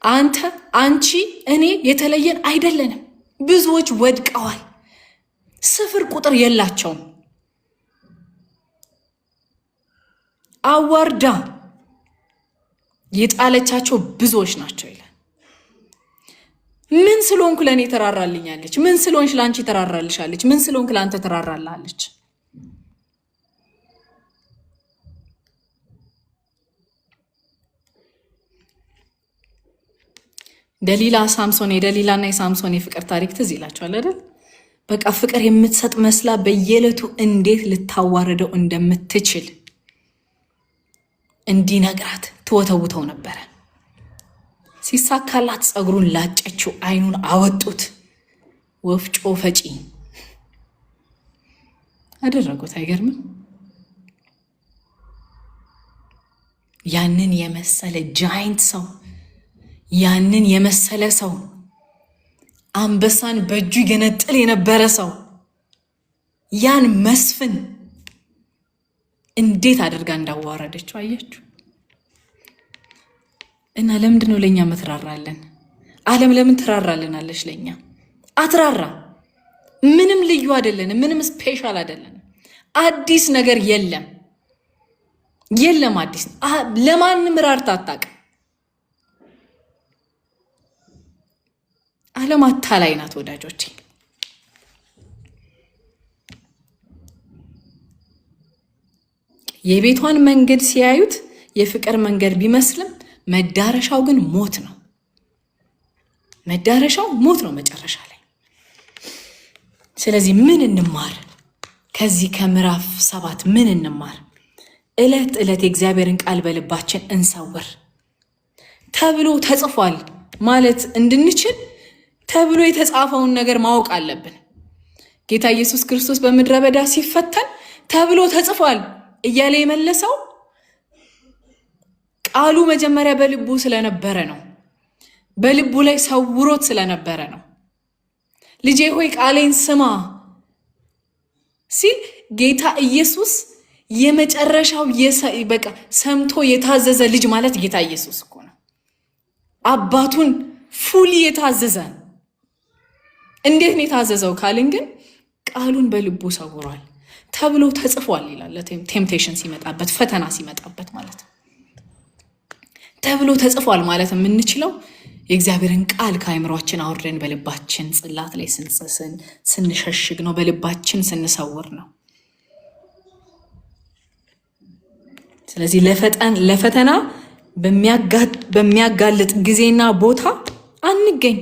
አንተ፣ አንቺ፣ እኔ የተለየን አይደለንም። ብዙዎች ወድቀዋል። ስፍር ቁጥር የላቸውም። አዋርዳ የጣለቻቸው ብዙዎች ናቸው ይላል። ምን ስለሆንኩ ለእኔ ተራራልኛለች? ምን ስለሆንሽ ለአንቺ ተራራልሻለች? ምን ስለሆንክ ለአንተ ተራራላለች? ደሊላ ሳምሶን፣ የደሊላና የሳምሶን የፍቅር ታሪክ ትዝ ይላችኋል አይደል? በቃ ፍቅር የምትሰጥ መስላ በየዕለቱ እንዴት ልታዋርደው እንደምትችል እንዲነግራት ትወተውተው ነበረ። ሲሳካላት ጸጉሩን ላጨችው፣ አይኑን አወጡት፣ ወፍጮ ፈጪ አደረጉት። አይገርምም? ያንን የመሰለ ጃይንት ሰው፣ ያንን የመሰለ ሰው፣ አንበሳን በእጁ ይገነጥል የነበረ ሰው፣ ያን መስፍን እንዴት አድርጋ እንዳዋረደችው አያችሁ? እና ለምንድን ነው ለኛ መትራራለን? ዓለም ለምን ትራራልናለች? ለኛ አትራራ። ምንም ልዩ አይደለንም፣ ምንም ስፔሻል አይደለንም። አዲስ ነገር የለም፣ የለም አዲስ። ለማንም ራርታ አታውቅም። ዓለም አታላይ ናት ወዳጆቼ። የቤቷን መንገድ ሲያዩት የፍቅር መንገድ ቢመስልም መዳረሻው ግን ሞት ነው። መዳረሻው ሞት ነው መጨረሻ ላይ። ስለዚህ ምን እንማር ከዚህ ከምዕራፍ 7? ምን እንማር? ዕለት ዕለት የእግዚአብሔርን ቃል በልባችን እንሰውር ተብሎ ተጽፏል ማለት እንድንችል ተብሎ የተጻፈውን ነገር ማወቅ አለብን። ጌታ ኢየሱስ ክርስቶስ በምድረ በዳ ሲፈተን ተብሎ ተጽፏል እያለ የመለሰው ቃሉ መጀመሪያ በልቡ ስለነበረ ነው። በልቡ ላይ ሰውሮት ስለነበረ ነው። ልጄ ሆይ ቃሌን ስማ ሲል ጌታ ኢየሱስ የመጨረሻው በቃ ሰምቶ የታዘዘ ልጅ ማለት ጌታ ኢየሱስ እኮ ነው። አባቱን ፉሊ የታዘዘ እንዴት ነው የታዘዘው ካልን ግን ቃሉን በልቡ ሰውሯል ተብሎ ተጽፏል ይላል። ቴምፕቴሽን ሲመጣበት ፈተና ሲመጣበት ማለት ተብሎ ተጽፏል ማለት የምንችለው የእግዚአብሔርን ቃል ከአእምሯችን አውርደን በልባችን ጽላት ላይ ስንሸሽግ ነው፣ በልባችን ስንሰውር ነው። ስለዚህ ለፈተና በሚያጋልጥ ጊዜና ቦታ አንገኝ።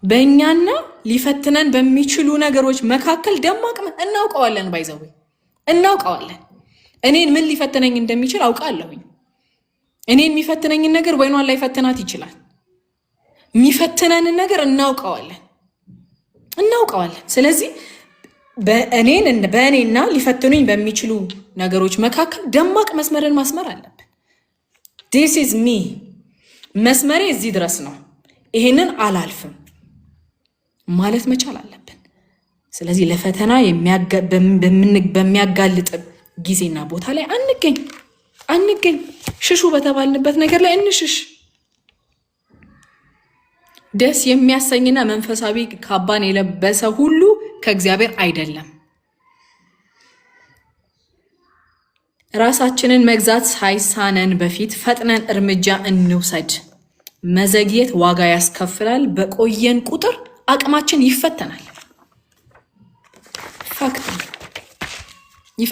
በእኛና ሊፈትነን በሚችሉ ነገሮች መካከል ደማቅ እናውቀዋለን። ባይዘው እናውቀዋለን። እኔን ምን ሊፈትነኝ እንደሚችል አውቃለሁኝ። እኔን የሚፈትነኝን ነገር ወይኗን ላይ ፈትናት ይችላል። የሚፈትነንን ነገር እናውቀዋለን። ስለዚህ በእኔና ሊፈትኑኝ በሚችሉ ነገሮች መካከል ደማቅ መስመርን ማስመር አለብን። this is me መስመሬ እዚህ ድረስ ነው፣ ይሄንን አላልፍም ማለት መቻል አለብን። ስለዚህ ለፈተና በሚያጋልጥ ጊዜና ቦታ ላይ አንገኝ። ሽሹ በተባልንበት ነገር ላይ እንሽሽ። ደስ የሚያሰኝና መንፈሳዊ ካባን የለበሰ ሁሉ ከእግዚአብሔር አይደለም። ራሳችንን መግዛት ሳይሳነን በፊት ፈጥነን እርምጃ እንውሰድ። መዘግየት ዋጋ ያስከፍላል። በቆየን ቁጥር አቅማችን ይፈተናል።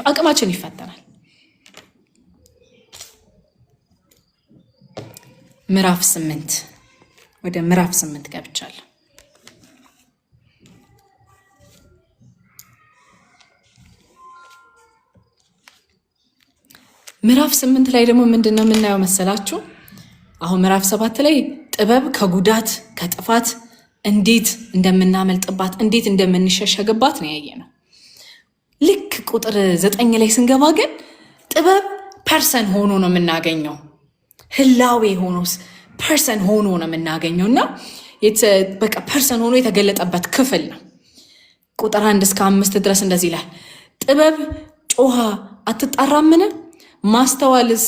አቅማችን ይፈተናል። ወደ ምዕራፍ 8 ገብቻለሁ። ምዕራፍ 8 ላይ ደግሞ ምንድነው የምናየው መሰላችሁ? አሁን ምዕራፍ 7 ላይ ጥበብ ከጉዳት ከጥፋት እንዴት እንደምናመልጥባት እንዴት እንደምንሸሸግባት ነው ያየነው። ልክ ቁጥር 9 ላይ ስንገባ ግን ጥበብ ፐርሰን ሆኖ ነው የምናገኘው። ህላዌ ሆኖስ ፐርሰን ሆኖ ነው የምናገኘው እና በቃ ፐርሰን ሆኖ የተገለጠበት ክፍል ነው። ቁጥር 1 እስከ 5 ድረስ እንደዚህ ይላል። ጥበብ ጮሃ አትጣራምን? ማስተዋልስ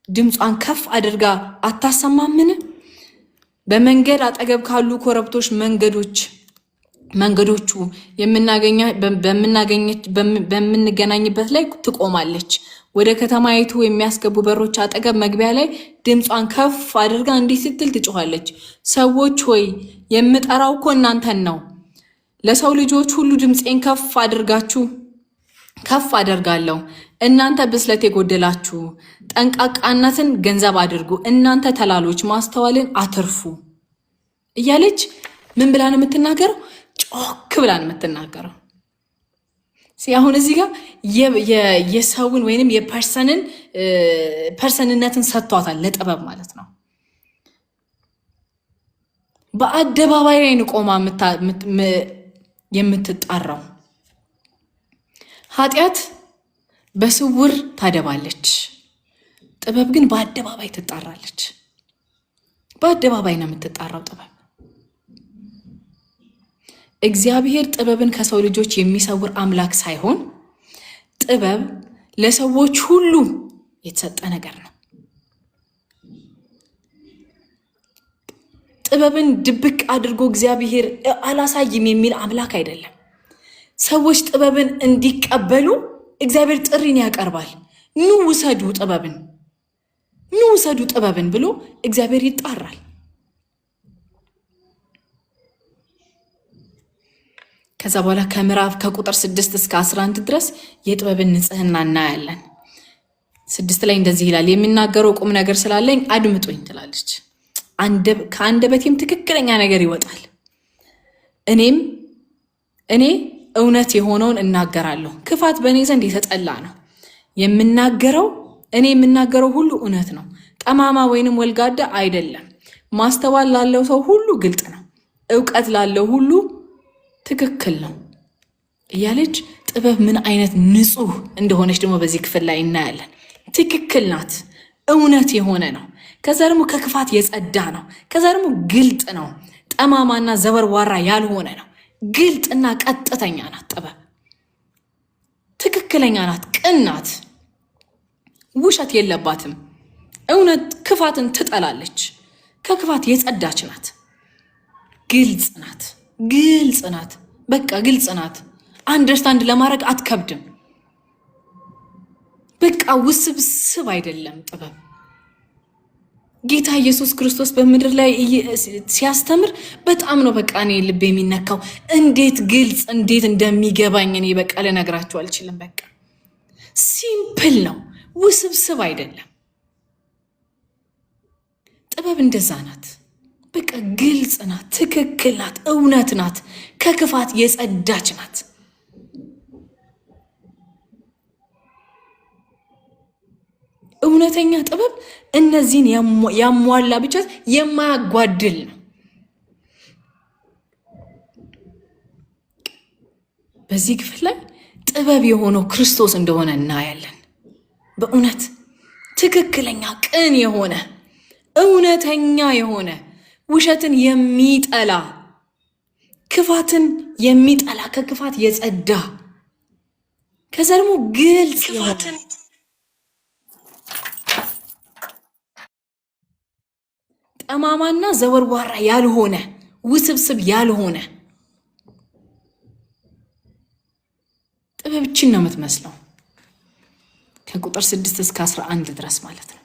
ድምጿን ከፍ አድርጋ አታሰማምን? በመንገድ አጠገብ ካሉ ኮረብቶች መንገዶቹ በምንገናኝበት ላይ ትቆማለች። ወደ ከተማይቱ የሚያስገቡ በሮች አጠገብ መግቢያ ላይ ድምጿን ከፍ አድርጋ እንዲህ ስትል ትጮኻለች። ሰዎች ሆይ የምጠራው እኮ እናንተን ነው። ለሰው ልጆች ሁሉ ድምፄን ከፍ አደርጋለሁ። እናንተ ብስለት የጎደላችሁ ጠንቃቃነትን ገንዘብ አድርጉ። እናንተ ተላሎች ማስተዋልን አትርፉ እያለች ምን ብላ ነው የምትናገረው? ጮክ ብላ ነው የምትናገረው። አሁን እዚህ ጋር የሰውን ወይንም ፐርሰንነትን ሰጥቷታል ለጥበብ ማለት ነው። በአደባባይ ላይ ቆማ የምትጣራው ኃጢአት በስውር ታደባለች፣ ጥበብ ግን በአደባባይ ትጣራለች። በአደባባይ ነው የምትጣራው ጥበብ። እግዚአብሔር ጥበብን ከሰው ልጆች የሚሰውር አምላክ ሳይሆን ጥበብ ለሰዎች ሁሉ የተሰጠ ነገር ነው። ጥበብን ድብቅ አድርጎ እግዚአብሔር አላሳይም የሚል አምላክ አይደለም። ሰዎች ጥበብን እንዲቀበሉ እግዚአብሔር ጥሪን ያቀርባል። ኑ ውሰዱ ጥበብን ብሎ እግዚአብሔር ይጣራል። ከዛ በኋላ ከቁጥር 6 እስከ 11 ድረስ የጥበብን ንጽህና እናያለን። 6 ላይ እንደዚህ ይላል። የሚናገረው ቁም ነገር ስላለኝ አድምጡኝ ትላለች። ከአንደበቴም ትክክለኛ ነገር ይወጣል። እኔ እውነት የሆነውን እናገራለሁ። ክፋት በእኔ ዘንድ የተጠላ ነው። የምናገረው ሁሉ እውነት ነው። ጠማማ ወይንም ወልጋዳ አይደለም። ማስተዋል ላለው ሰው ሁሉ ግልጥ ነው። እውቀት ላለው ሁሉ ትክክል ነው እያለች ጥበብ ምን አይነት ንጹህ እንደሆነች ደግሞ በዚህ ክፍል ላይ እናያለን። ትክክል ናት። እውነት የሆነ ነው። ከዛ ደግሞ ከክፋት የጸዳ ነው። ከዛ ደግሞ ግልጥ ነው። ጠማማና ዘበርዋራ ያልሆነ ነው። ግልጥና ቀጥተኛ ናት። ጥበብ ትክክለኛ ናት። ቅን ናት። ውሸት የለባትም። እውነት ክፋትን ትጠላለች። ከክፋት የጸዳች ናት። ግልጽ ናት፣ ግልጽ ናት፣ በቃ ግልጽ ናት። አንደርስታንድ ለማድረግ አትከብድም። በቃ ውስብስብ አይደለም ጥበብ። ጌታ ኢየሱስ ክርስቶስ በምድር ላይ ሲያስተምር በጣም ነው በቃ እኔ ልብ የሚነካው። እንዴት ግልጽ እንዴት እንደሚገባኝ እኔ በቃ ልነግራችሁ አልችልም። በቃ ሲምፕል ነው፣ ውስብስብ አይደለም። ጥበብ እንደዛ ናት። በቃ ግልጽ ናት፣ ትክክል ናት፣ እውነት ናት፣ ከክፋት የጸዳች ናት። እውነተኛ ጥበብ እነዚህን ያሟላ ብቻ የማያጓድል ነው። በዚህ ክፍል ላይ ጥበብ የሆነው ክርስቶስ እንደሆነ እናያለን። በእውነት ትክክለኛ ቅን የሆነ እውነተኛ የሆነ ውሸትን የሚጠላ ክፋትን የሚጠላ ከክፋት የጸዳ ከዛ ደግሞ ግልጽ የሆነ ጠማማና ዘወርዋራ ያልሆነ ውስብስብ ያልሆነ ጥበብችን ነው የምትመስለው። ከቁጥር 6 እስከ 11 ድረስ ማለት ነው።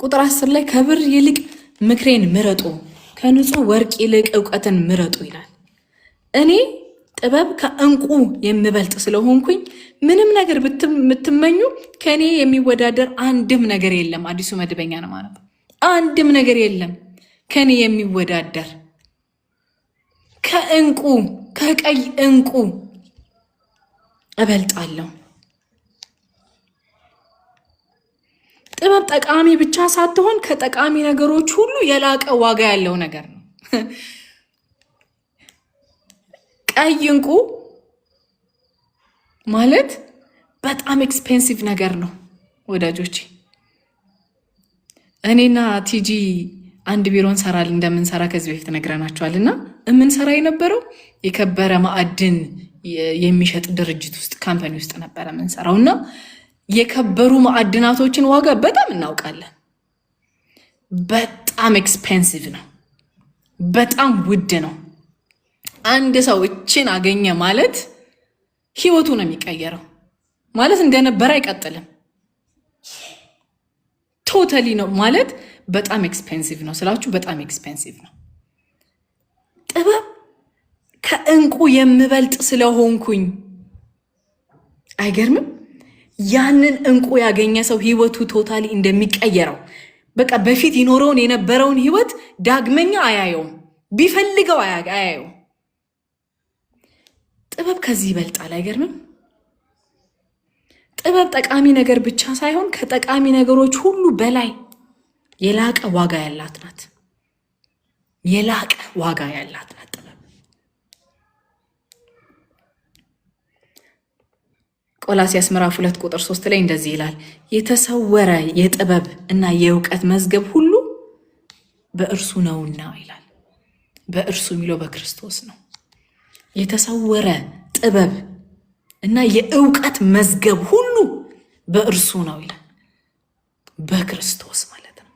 ቁጥር 10 ላይ ከብር ይልቅ ምክሬን ምረጡ፣ ከንጹህ ወርቅ ይልቅ እውቀትን ምረጡ ይላል። እኔ ጥበብ ከእንቁ የምበልጥ ስለሆንኩኝ ምንም ነገር ብትመኙ ከኔ የሚወዳደር አንድም ነገር የለም። አዲሱ መደበኛ ነው ማለት ነው። አንድም ነገር የለም ከኔ የሚወዳደር። ከእንቁ ከቀይ እንቁ እበልጣለሁ። ጥበብ ጠቃሚ ብቻ ሳትሆን ከጠቃሚ ነገሮች ሁሉ የላቀ ዋጋ ያለው ነገር ነው። ቀይ እንቁ ማለት በጣም ኤክስፔንሲቭ ነገር ነው ወዳጆቼ። እኔና ቲጂ አንድ ቢሮ እንደምንሰራ ከዚህ በፊት ነግረናቸዋል። እና የምንሰራ የነበረው የከበረ ማዕድን የሚሸጥ ድርጅት ውስጥ ካምፓኒ ውስጥ ነበረ የምንሰራው እና የከበሩ ማዕድናቶችን ዋጋ በጣም እናውቃለን። በጣም ኤክስፔንሲቭ ነው፣ በጣም ውድ ነው። አንድ ሰው እችን አገኘ ማለት ህይወቱ ነው የሚቀየረው። ማለት እንደነበረ አይቀጥልም። ቶታሊ ነው ማለት በጣም ኤክስፔንሲቭ ነው ስላችሁ፣ በጣም ኤክስፔንሲቭ ነው። ጥበብ ከእንቁ የምበልጥ ስለሆንኩኝ አይገርምም? ያንን እንቁ ያገኘ ሰው ህይወቱ ቶታሊ እንደሚቀየረው በቃ በፊት ይኖረውን የነበረውን ህይወት ዳግመኛ አያየውም፣ ቢፈልገው አያየውም። ጥበብ ከዚህ ይበልጣል። አይገርምም? ጥበብ ጠቃሚ ነገር ብቻ ሳይሆን ከጠቃሚ ነገሮች ሁሉ በላይ የላቀ ዋጋ ያላት ናት። የላቀ ዋጋ ያላት ናት ጥበብ። ቆላስይስ ምዕራፍ 2 ቁጥር 3 ላይ እንደዚህ ይላል፣ የተሰወረ የጥበብ እና የእውቀት መዝገብ ሁሉ በእርሱ ነውና ይላል። በእርሱ የሚለው በክርስቶስ ነው። የተሰወረ ጥበብ እና የእውቀት መዝገብ ሁሉ በእርሱ ነው ይላል። በክርስቶስ ማለት ነው።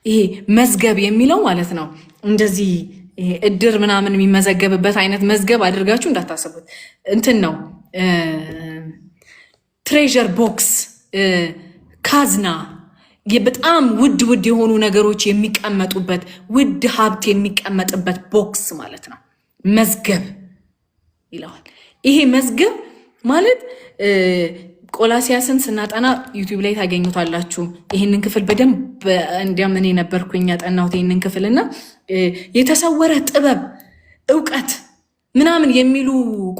ይሄ መዝገብ የሚለው ማለት ነው እንደዚህ እድር ምናምን የሚመዘገብበት አይነት መዝገብ አድርጋችሁ እንዳታስቡት። እንትን ነው ትሬዠር ቦክስ፣ ካዝና፣ በጣም ውድ ውድ የሆኑ ነገሮች የሚቀመጡበት ውድ ሀብት የሚቀመጥበት ቦክስ ማለት ነው። መዝገብ ይለዋል። ይሄ መዝገብ ማለት ቆላስይስን ስናጠና ዩቲዩብ ላይ ታገኙታላችሁ። ይህንን ክፍል በደንብ እንዲያም እኔ ነበርኩኝ ያጠናሁት ይህንን ክፍል እና የተሰወረ ጥበብ፣ እውቀት ምናምን የሚሉ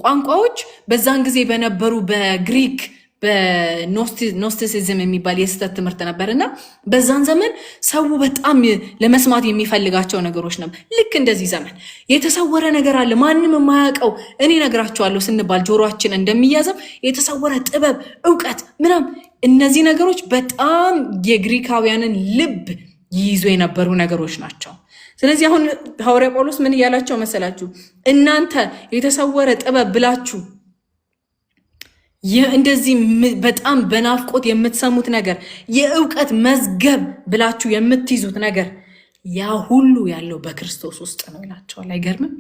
ቋንቋዎች በዛን ጊዜ በነበሩ በግሪክ በኖስቲሲዝም የሚባል የስህተት ትምህርት ነበር እና በዛን ዘመን ሰው በጣም ለመስማት የሚፈልጋቸው ነገሮች ነበር። ልክ እንደዚህ ዘመን የተሰወረ ነገር አለ ማንም የማያውቀው እኔ ነግራቸዋለሁ ስንባል ጆሮአችን እንደሚያዘው የተሰወረ ጥበብ፣ እውቀት ምናምን እነዚህ ነገሮች በጣም የግሪካውያንን ልብ ይይዙ የነበሩ ነገሮች ናቸው። ስለዚህ አሁን ሐዋርያ ጳውሎስ ምን እያላቸው መሰላችሁ? እናንተ የተሰወረ ጥበብ ብላችሁ እንደዚህ በጣም በናፍቆት የምትሰሙት ነገር፣ የእውቀት መዝገብ ብላችሁ የምትይዙት ነገር ያ ሁሉ ያለው በክርስቶስ ውስጥ ነው ይላቸዋል። አይገርምም?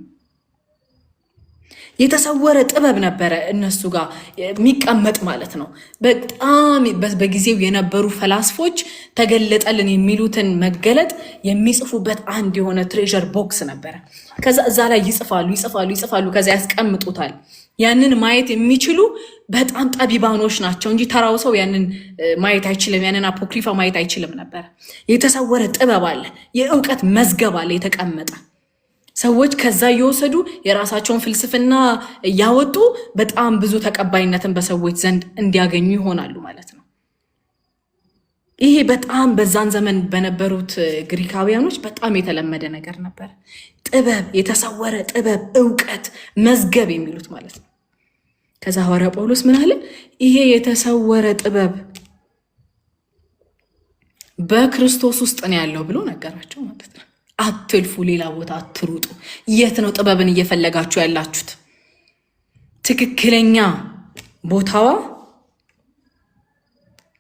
የተሰወረ ጥበብ ነበረ እነሱ ጋር የሚቀመጥ ማለት ነው። በጣም በጊዜው የነበሩ ፈላስፎች ተገለጠልን የሚሉትን መገለጥ የሚጽፉበት አንድ የሆነ ትሬዠር ቦክስ ነበረ። ከዛ እዛ ላይ ይጽፋሉ፣ ከዛ ያስቀምጡታል። ያንን ማየት የሚችሉ በጣም ጠቢባኖች ናቸው እንጂ ተራው ሰው ያንን ማየት አይችልም። ያንን አፖክሪፋ ማየት አይችልም ነበር። የተሰወረ ጥበብ አለ፣ የእውቀት መዝገብ አለ የተቀመጠ። ሰዎች ከዛ እየወሰዱ የራሳቸውን ፍልስፍና እያወጡ በጣም ብዙ ተቀባይነትን በሰዎች ዘንድ እንዲያገኙ ይሆናሉ ማለት ነው። ይሄ በጣም በዛን ዘመን በነበሩት ግሪካውያኖች በጣም የተለመደ ነገር ነበር። ጥበብ፣ የተሰወረ ጥበብ፣ እውቀት መዝገብ የሚሉት ማለት ነው። ከዛ ሐዋርያ ጳውሎስ ምን አለ? ይሄ የተሰወረ ጥበብ በክርስቶስ ውስጥ ነው ያለው ብሎ ነገራቸው ማለት ነው። አትልፉ፣ ሌላ ቦታ አትሩጡ። የት ነው ጥበብን እየፈለጋችሁ ያላችሁት? ትክክለኛ ቦታዋ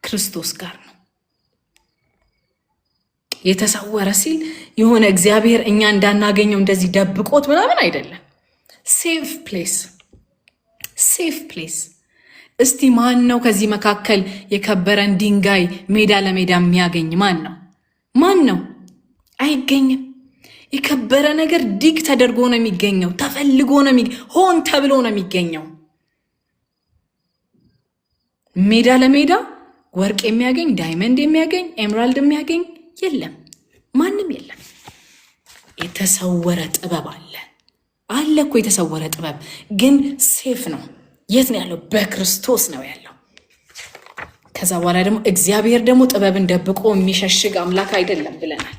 ክርስቶስ ጋር ነው። የተሰወረ ሲል የሆነ እግዚአብሔር እኛ እንዳናገኘው እንደዚህ ደብቆት ምናምን አይደለም። ሴፍ ፕሌስ። እስቲ ማን ነው ከዚህ መካከል የከበረን ድንጋይ ሜዳ ለሜዳ የሚያገኝ? ማን ነው? አይገኝም። የከበረ ነገር ዲግ ተደርጎ ነው የሚገኘው፣ ተፈልጎ ነው ሆን ተብሎ ነው የሚገኘው። ሜዳ ለሜዳ ወርቅ የሚያገኝ ዳይመንድ የሚያገኝ ኤምራልድ የሚያገኝ የለም፣ ማንም የለም። የተሰወረ ጥበብ አለ እኮ። የተሰወረ ጥበብ ግን ሴፍ ነው። የት ነው ያለው? በክርስቶስ ነው ያለው። ከዛ በኋላ ደግሞ እግዚአብሔር ደግሞ ጥበብን ደብቆ የሚሸሽግ አምላክ አይደለም ብለናል።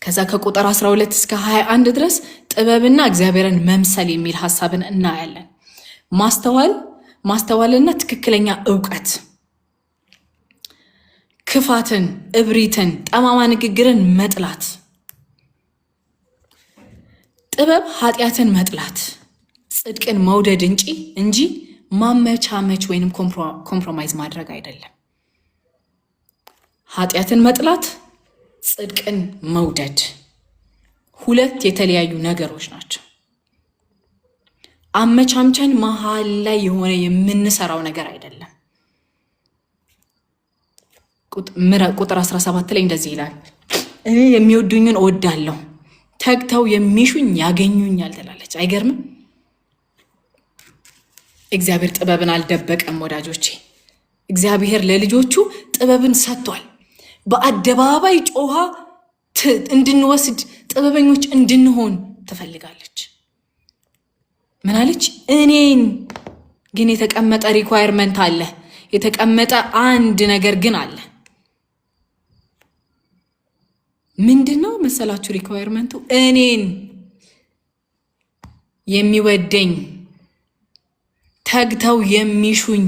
ከዛ ከቁጥር 12 እስከ 21 ድረስ ጥበብና እግዚአብሔርን መምሰል የሚል ሐሳብን እናያለን። ማስተዋልና ትክክለኛ እውቀት፣ ክፋትን፣ እብሪትን፣ ጠማማ ንግግርን መጥላት። ጥበብ ኃጢአትን መጥላት፣ ጽድቅን መውደድ እንጂ ማመቻመች ወይንም ኮምፕሮማይዝ ማድረግ አይደለም። ኃጢአትን መጥላት፣ ጽድቅን መውደድ ሁለት የተለያዩ ነገሮች ናቸው። አመቻምቸን መሀል ላይ የሆነ የምንሰራው ነገር አይደለም። ቁጥር 17 ላይ እንደዚህ ይላል፣ እኔ የሚወዱኝን እወዳለሁ፣ ተግተው የሚሹኝ ያገኙኛል ትላለች። አይገርምም? እግዚአብሔር ጥበብን አልደበቀም ወዳጆቼ። እግዚአብሔር ለልጆቹ ጥበብን ሰጥቷል። በአደባባይ ጮሃ እንድንወስድ ጥበበኞች እንድንሆን ትፈልጋለች። ምን አለች? እኔን ግን የተቀመጠ ሪኳየርመንት አለ። የተቀመጠ አንድ ነገር ግን አለ። ምንድን ነው መሰላችሁ ሪኳየርመንቱ? እኔን የሚወደኝ ተግተው የሚሹኝ።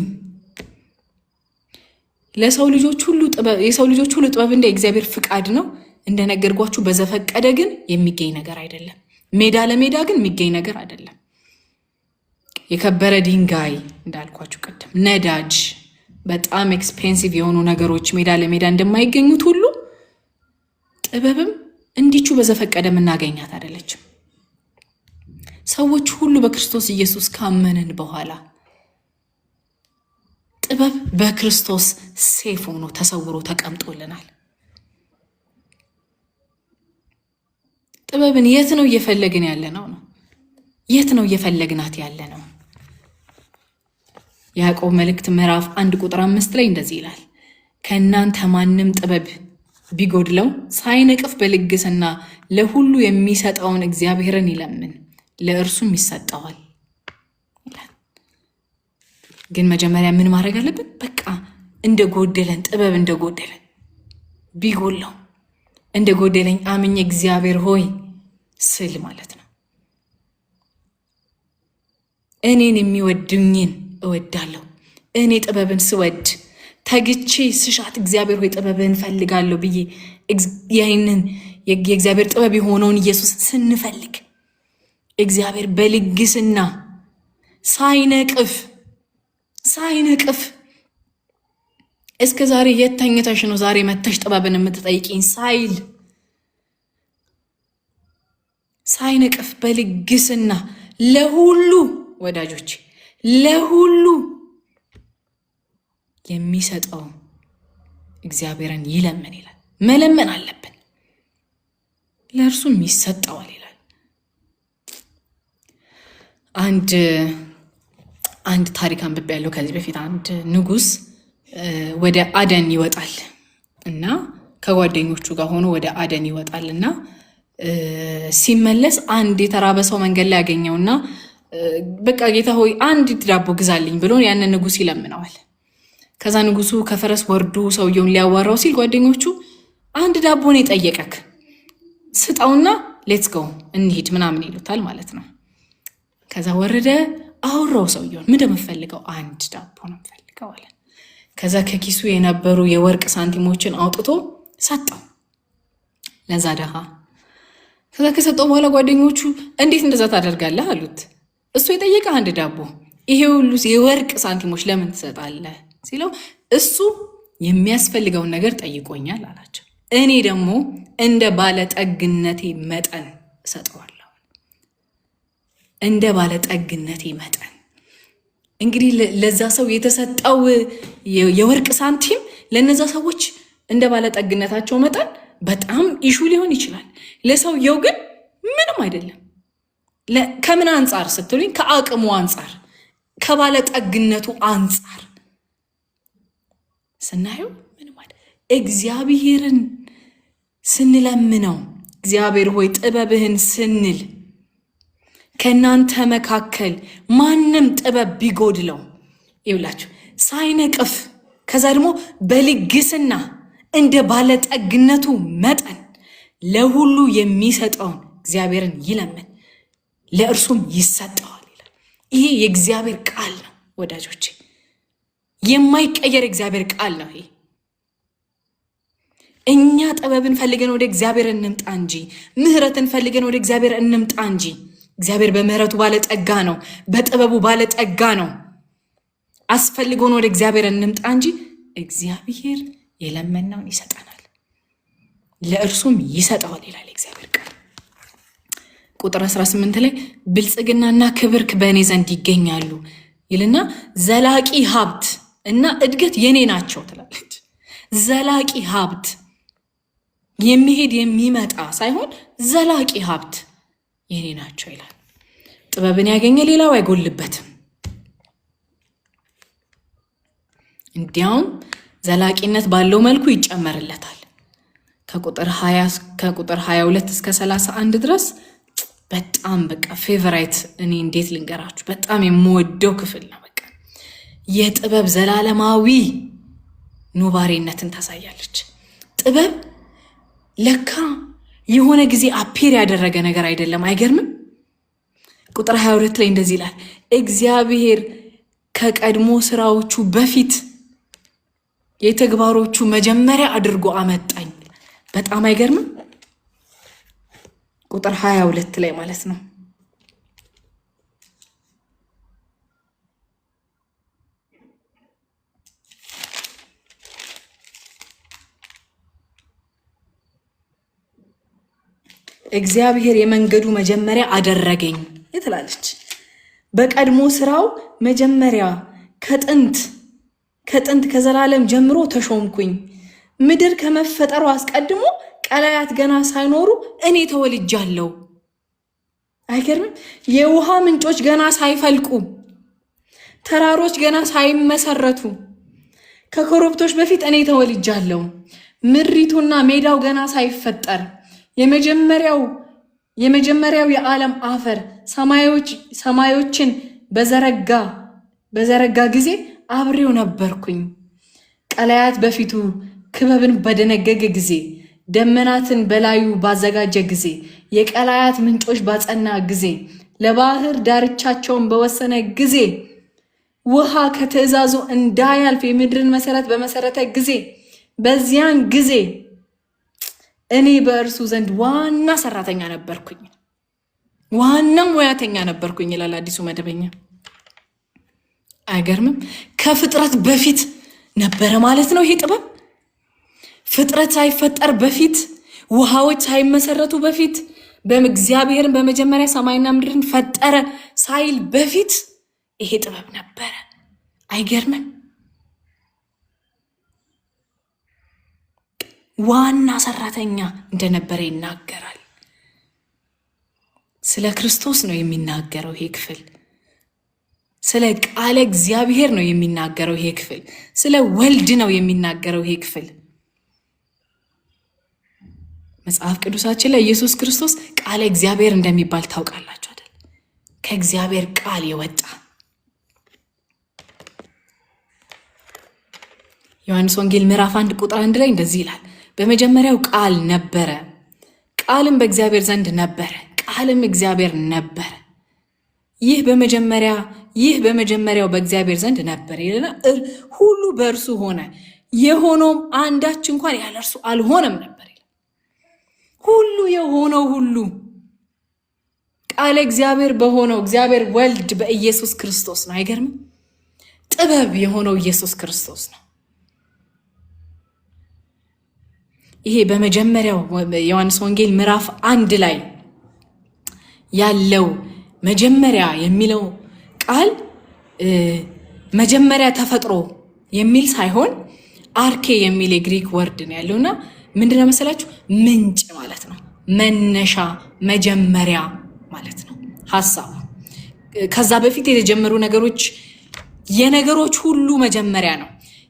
የሰው ልጆች ሁሉ ጥበብ እንደ እግዚአብሔር ፍቃድ ነው። እንደነገርኳችሁ በዘፈቀደ ግን የሚገኝ ነገር አይደለም። ሜዳ ለሜዳ ግን የሚገኝ ነገር አይደለም። የከበረ ድንጋይ እንዳልኳችሁ ቅድም፣ ነዳጅ፣ በጣም ኤክስፔንሲቭ የሆኑ ነገሮች ሜዳ ለሜዳ እንደማይገኙት ሁሉ ጥበብም እንዲቹ በዘፈቀደ የምናገኛት አይደለችም። ሰዎች ሁሉ በክርስቶስ ኢየሱስ ካመንን በኋላ ጥበብ በክርስቶስ ሴፍ ሆኖ ተሰውሮ ተቀምጦልናል። ጥበብን የት ነው እየፈለግን ያለ ነው? የት ነው እየፈለግናት ያለ ነው? ያዕቆብ መልእክት ምዕራፍ 1 ቁጥር 5 ላይ እንደዚህ ይላል፣ ከእናንተ ማንም ጥበብ ቢጎድለው ሳይነቅፍ በልግስና ለሁሉ የሚሰጠውን እግዚአብሔርን ይለምን፣ ለእርሱም ይሰጠዋል ይላል። ግን መጀመሪያ ምን ማድረግ አለብን? በቃ እንደጎደለን ጥበብ እንደጎደለን ቢጎለው እንደጎደለኝ አምኜ እግዚአብሔር ሆይ ስል ማለት ነው። እኔን የሚወዱኝን እወዳለሁ። እኔ ጥበብን ስወድ ተግቼ ስሻት እግዚአብሔር ሆይ ጥበብን ፈልጋለሁ ብዬ ያንን የእግዚአብሔር ጥበብ የሆነውን ኢየሱስ ስንፈልግ እግዚአብሔር በልግስና ሳይነቅፍ እስከ ዛሬ የተኝተሽ ነው ዛሬ መተሽ ጥበብን የምትጠይቂኝ ሳይነቅፍ በልግስና ለሁሉ ወዳጆች ለሁሉ የሚሰጠው እግዚአብሔርን ይለምን ይላል። መለመን አለብን፣ ለእርሱም ይሰጠዋል ይላል። አንድ ታሪክ አንብቤያለሁ ከዚህ በፊት። አንድ ንጉሥ ወደ አደን ይወጣል እና ከጓደኞቹ ጋር ሆኖ ወደ አደን ይወጣል እና ሲመለስ አንድ የተራበ ሰው መንገድ ላይ ያገኘውና በቃ ጌታ ሆይ አንድ ዳቦ ግዛልኝ ብሎ ያንን ንጉሥ ይለምነዋል። ከዛ ንጉሱ ከፈረስ ወርዶ ሰውየውን ሊያዋራው ሲል ጓደኞቹ አንድ ዳቦ ነው የጠየቀክ፣ ስጠውና ሌትስ ጎ እንሂድ ምናምን ይሉታል ማለት ነው። ከዛ ወረደ፣ አወራው ሰውየውን። ምን እንደምፈልገው? አንድ ዳቦ ነው የምፈልገው አለ። ከዛ ከኪሱ የነበሩ የወርቅ ሳንቲሞችን አውጥቶ ሰጠው ለዛ ደሃ። ከዛ ከሰጠው በኋላ ጓደኞቹ እንዴት እንደዛ ታደርጋለህ አሉት። እሱ የጠየቀ አንድ ዳቦ፣ ይሄ ሁሉ የወርቅ ሳንቲሞች ለምን ትሰጣለህ ሲለው እሱ የሚያስፈልገውን ነገር ጠይቆኛል አላቸው። እኔ ደግሞ እንደ ባለጠግነቴ መጠን እሰጠዋለሁ። እንደ ባለጠግነቴ መጠን። እንግዲህ ለዛ ሰው የተሰጠው የወርቅ ሳንቲም ለነዛ ሰዎች እንደ ባለጠግነታቸው መጠን በጣም ኢሹ ሊሆን ይችላል። ለሰውየው ግን ምንም አይደለም። ከምን አንጻር ስትሉኝ፣ ከአቅሙ አንጻር፣ ከባለጠግነቱ አንጻር ስናየው ምንም አይደለም። እግዚአብሔርን ስንለምነው እግዚአብሔር ሆይ ጥበብህን ስንል ከእናንተ መካከል ማንም ጥበብ ቢጎድለው ይብላችሁ ሳይነቅፍ፣ ከዛ ደግሞ በልግስና እንደ ባለጠግነቱ መጠን ለሁሉ የሚሰጠውን እግዚአብሔርን ይለምን ለእርሱም ይሰጠዋል ይላል። ይሄ የእግዚአብሔር ቃል ነው ወዳጆቼ፣ የማይቀየር እግዚአብሔር ቃል ነው ይሄ። እኛ ጥበብን ፈልገን ወደ እግዚአብሔር እንምጣ እንጂ፣ ምሕረትን ፈልገን ወደ እግዚአብሔር እንምጣ እንጂ። እግዚአብሔር በምሕረቱ ባለጠጋ ነው፣ በጥበቡ ባለጠጋ ነው። አስፈልጎን ወደ እግዚአብሔር እንምጣ እንጂ እግዚአብሔር የለመናውን ይሰጠናል፣ ለእርሱም ይሰጠዋል ይላል እግዚአብሔር ቃል። ቁጥር 18 ላይ ብልጽግናና ክብር በእኔ ዘንድ ይገኛሉ ይልና ዘላቂ ሀብት እና እድገት የኔ ናቸው ትላለች። ዘላቂ ሀብት የሚሄድ የሚመጣ ሳይሆን ዘላቂ ሀብት የኔ ናቸው ይላል። ጥበብን ያገኘ ሌላው አይጎልበትም፣ እንዲያውም ዘላቂነት ባለው መልኩ ይጨመርለታል። ከቁጥር 22 እስከ 31 ድረስ በጣም በቃ ፌቨራይት፣ እኔ እንዴት ልንገራችሁ፣ በጣም የምወደው ክፍል ነው። በቃ የጥበብ ዘላለማዊ ኖባሬነትን ታሳያለች። ጥበብ ለካ የሆነ ጊዜ አፔር ያደረገ ነገር አይደለም። አይገርምም? ቁጥር 22 ላይ እንደዚህ ይላል፣ እግዚአብሔር ከቀድሞ ስራዎቹ በፊት የተግባሮቹ መጀመሪያ አድርጎ አመጣኝ። በጣም አይገርምም? ቁጥር 22 ላይ ማለት ነው። እግዚአብሔር የመንገዱ መጀመሪያ አደረገኝ ትላለች። በቀድሞ ስራው መጀመሪያ ከጥንት ከዘላለም ጀምሮ ተሾምኩኝ። ምድር ከመፈጠሩ አስቀድሞ ቀላያት ገና ሳይኖሩ እኔ ተወልጃለሁ። አይገርምም? የውሃ ምንጮች ገና ሳይፈልቁ፣ ተራሮች ገና ሳይመሰረቱ ከኮረብቶች በፊት እኔ ተወልጃለሁ። ምድሪቱና ሜዳው ገና ሳይፈጠር የመጀመሪያው የዓለም አፈር ሰማዮችን በዘረጋ ጊዜ አብሬው ነበርኩኝ። ቀላያት በፊቱ ክበብን በደነገገ ጊዜ፣ ደመናትን በላዩ ባዘጋጀ ጊዜ፣ የቀላያት ምንጮች ባጸና ጊዜ፣ ለባህር ዳርቻቸውን በወሰነ ጊዜ፣ ውሃ ከትእዛዙ እንዳያልፍ የምድርን መሰረት በመሰረተ ጊዜ፣ በዚያን ጊዜ እኔ በእርሱ ዘንድ ዋና ሰራተኛ ነበርኩኝ፣ ዋና ሙያተኛ ነበርኩኝ ይላል አዲሱ መደበኛ። አይገርምም? ከፍጥረት በፊት ነበረ ማለት ነው። ይሄ ጥበብ ፍጥረት ሳይፈጠር በፊት ውሃዎች ሳይመሰረቱ በፊት እግዚአብሔርን በመጀመሪያ ሰማይና ምድርን ፈጠረ ሳይል በፊት ይሄ ጥበብ ነበረ። አይገርምም? ዋና ሰራተኛ እንደነበረ ይናገራል። ስለ ክርስቶስ ነው የሚናገረው ይሄ ክፍል። ስለ ቃለ እግዚአብሔር ነው የሚናገረው ይሄ ክፍል። ስለ ወልድ ነው የሚናገረው ይሄ ክፍል። መጽሐፍ ቅዱሳችን ላይ ኢየሱስ ክርስቶስ ቃለ እግዚአብሔር እንደሚባል ታውቃላችሁ አይደል? ከእግዚአብሔር ቃል የወጣ ዮሐንስ ወንጌል ምዕራፍ 1 ቁጥር 1 ላይ እንደዚህ ይላል፣ በመጀመሪያው ቃል ነበረ፣ ቃልም በእግዚአብሔር ዘንድ ነበረ፣ ቃልም እግዚአብሔር ነበረ። ይህ በመጀመሪያው በእግዚአብሔር ዘንድ ነበረ ይልና ሁሉ በእርሱ ሆነ፣ የሆነውም አንዳች እንኳን ያለ እርሱ አልሆነም ነበር። ሁሉ የሆነው ሁሉ ቃለ እግዚአብሔር በሆነው እግዚአብሔር ወልድ በኢየሱስ ክርስቶስ ነው። አይገርምም? ጥበብ የሆነው ኢየሱስ ክርስቶስ ነው። ይሄ በመጀመሪያው ዮሐንስ ወንጌል ምዕራፍ 1 ላይ ያለው መጀመሪያ የሚለው ቃል መጀመሪያ ተፈጥሮ የሚል ሳይሆን አርኬ የሚል የግሪክ ወርድ ነው ያለውና ምንድነው መሰላችሁ? ምንጭ ማለት ነው። መነሻ፣ መጀመሪያ ማለት ነው ሐሳቡ። ከዛ በፊት የተጀመሩ ነገሮች የነገሮች ሁሉ መጀመሪያ ነው።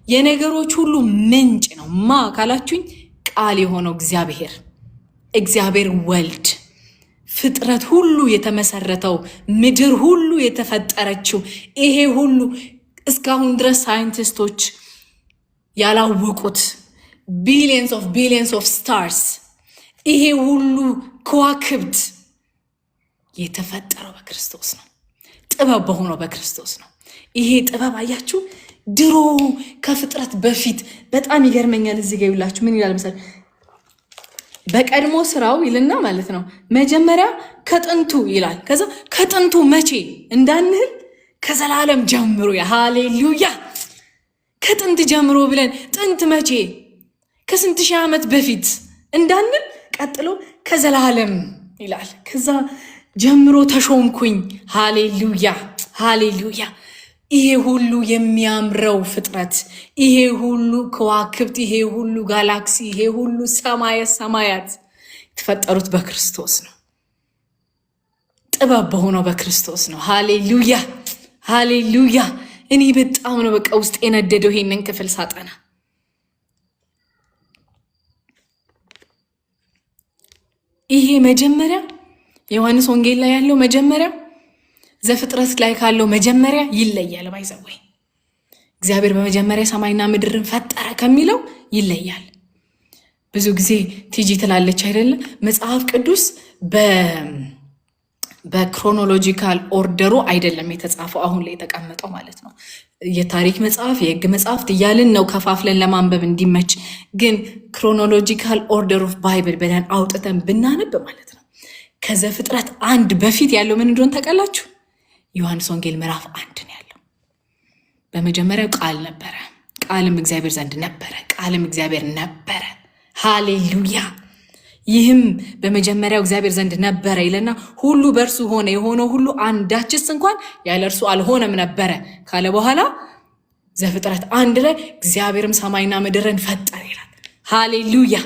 የነገሮች ሁሉ ምንጭ ነው። ማ ካላችሁኝ ቃል የሆነው እግዚአብሔር ወልድ፣ ፍጥረት ሁሉ የተመሰረተው፣ ምድር ሁሉ የተፈጠረችው፣ ይሄ ሁሉ እስካሁን ድረስ ሳይንቲስቶች ያላወቁት ቢሊየንስ ኦፍ ስታርስ፣ ይሄ ሁሉ ከዋክብት የተፈጠረው በክርስቶስ ነው። ጥበብ በሆነው በክርስቶስ ነው። ይሄ ጥበብ አያችሁ ድሮ ከፍጥረት በፊት በጣም ይገርመኛል። እዚህ ጋር ይላችሁ ምን ይላል መሰለኝ? በቀድሞ ስራው ይልና ማለት ነው መጀመሪያ ከጥንቱ ይላል። ከዛ ከጥንቱ መቼ እንዳንል ከዘላለም ጀምሮ። ሃሌሉያ! ከጥንት ጀምሮ ብለን ጥንት መቼ ከስንት ሺህ ዓመት በፊት እንዳንል ቀጥሎ ከዘላለም ይላል። ከዛ ጀምሮ ተሾምኩኝ። ሃሌሉያ! ሃሌሉያ! ይሄ ሁሉ የሚያምረው ፍጥረት፣ ይሄ ሁሉ ከዋክብት፣ ይሄ ሁሉ ጋላክሲ፣ ይሄ ሁሉ ሰማየ ሰማያት የተፈጠሩት በክርስቶስ ነው። ጥበብ በሆነው በክርስቶስ ነው። ሃሌሉያ! ሃሌሉያ! እኔ በጣም ነው በቃ ውስጥ የነደደው ይሄንን ክፍል ሳጠና። ይሄ መጀመሪያ ዮሐንስ ወንጌል ላይ ያለው መጀመሪያ ዘፍጥረት ላይ ካለው መጀመሪያ ይለያል። ባይዘወይ እግዚአብሔር በመጀመሪያ ሰማይና ምድርን ፈጠረ ከሚለው ይለያል። ብዙ ጊዜ ቲጂ ትላለች አይደለም? መጽሐፍ ቅዱስ በክሮኖሎጂካል ኦርደሩ አይደለም የተጻፈው፣ አሁን ላይ የተቀመጠው ማለት ነው። የታሪክ መጽሐፍ፣ የህግ መጽሐፍት እያልን ነው ከፋፍለን ለማንበብ እንዲመች። ግን ክሮኖሎጂካል ኦርደር ኦፍ ባይብል ብለን አውጥተን ብናነብ ማለት ነው ከዘፍጥረት 1 በፊት ያለው ምን እንደሆነ ታውቃላችሁ? ዮሐንስ ወንጌል ምዕራፍ 1 ነው ያለው። በመጀመሪያው ቃል ነበረ፣ ቃልም እግዚአብሔር ዘንድ ነበረ፣ ቃልም እግዚአብሔር ነበረ። ሃሌሉያ! ይህም በመጀመሪያው እግዚአብሔር ዘንድ ነበረ ይለና ሁሉ በእርሱ ሆነ፣ የሆነው ሁሉ አንዳችስ እንኳን ያለ እርሱ አልሆነም ነበረ ካለ በኋላ ዘፍጥረት 1 ላይ እግዚአብሔርም ሰማይና ምድርን ፈጠረ ይላል። ሃሌሉያ!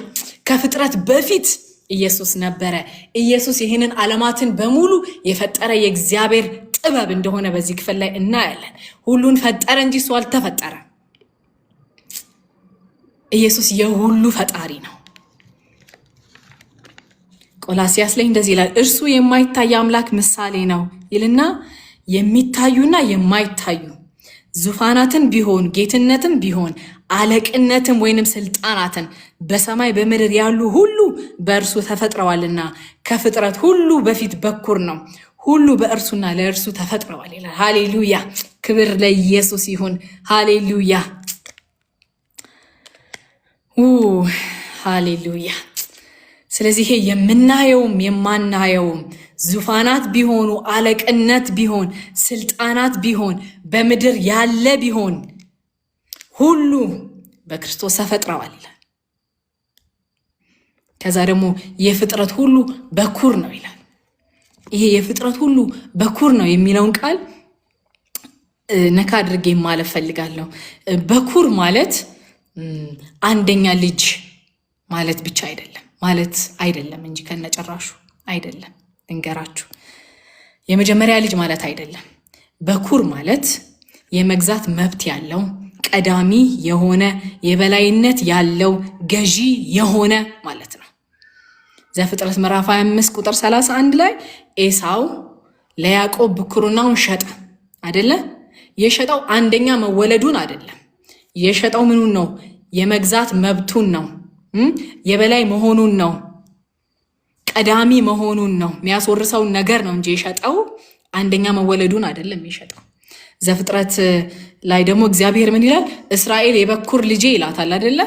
ከፍጥረት በፊት ኢየሱስ ነበረ። ኢየሱስ ይህንን ዓለማትን በሙሉ የፈጠረ የእግዚአብሔር ጥበብ እንደሆነ በዚህ ክፍል ላይ እናያለን። ሁሉን ፈጠረ እንጂ እሱ አልተፈጠረ። ኢየሱስ የሁሉ ፈጣሪ ነው። ቆላስያስ ላይ እንደዚህ ይላል፣ እርሱ የማይታይ አምላክ ምሳሌ ነው ይልና የሚታዩና የማይታዩ ዙፋናትን ቢሆን ጌትነትም ቢሆን አለቅነትም ወይንም ስልጣናትን በሰማይ በምድር ያሉ ሁሉ በእርሱ ተፈጥረዋልና ከፍጥረት ሁሉ በፊት በኩር ነው። ሁሉ በእርሱና ለእርሱ ተፈጥረዋል ይላል። ሃሌሉያ! ክብር ለኢየሱስ ይሁን። ሃሌሉያ! ሃሌሉያ! ስለዚህ ይሄ የምናየውም የማናየውም ዙፋናት ቢሆኑ አለቅነት ቢሆን ስልጣናት ቢሆን በምድር ያለ ቢሆን ሁሉ በክርስቶስ ተፈጥረዋል ይላል። ከዛ ደግሞ የፍጥረት ሁሉ በኩር ነው ይላል። ይሄ የፍጥረት ሁሉ በኩር ነው የሚለውን ቃል ነካ አድርጌ ማለፍ ፈልጋለሁ። በኩር ማለት አንደኛ ልጅ ማለት ብቻ አይደለም እንጂ ከነጨራሹ አይደለም። እንገራችሁ የመጀመሪያ ልጅ ማለት አይደለም። በኩር ማለት የመግዛት መብት ያለው፣ ቀዳሚ የሆነ፣ የበላይነት ያለው፣ ገዢ የሆነ ማለት ነው። ዘፍጥረት ምዕራፍ 25 ቁጥር 31 ላይ ኤሳው ለያዕቆብ ብኩርናውን ሸጠ አይደለ? የሸጠው አንደኛ መወለዱን አይደለም። የሸጠው ምኑን ነው? የመግዛት መብቱን ነው። የበላይ መሆኑን ነው። ቀዳሚ መሆኑን ነው። የሚያስወርሰውን ነገር ነው እንጂ የሸጠው አንደኛ መወለዱን አይደለም የሸጠው። ዘፍጥረት ላይ ደግሞ እግዚአብሔር ምን ይላል? እስራኤል የበኩር ልጄ ይላታል አይደለ?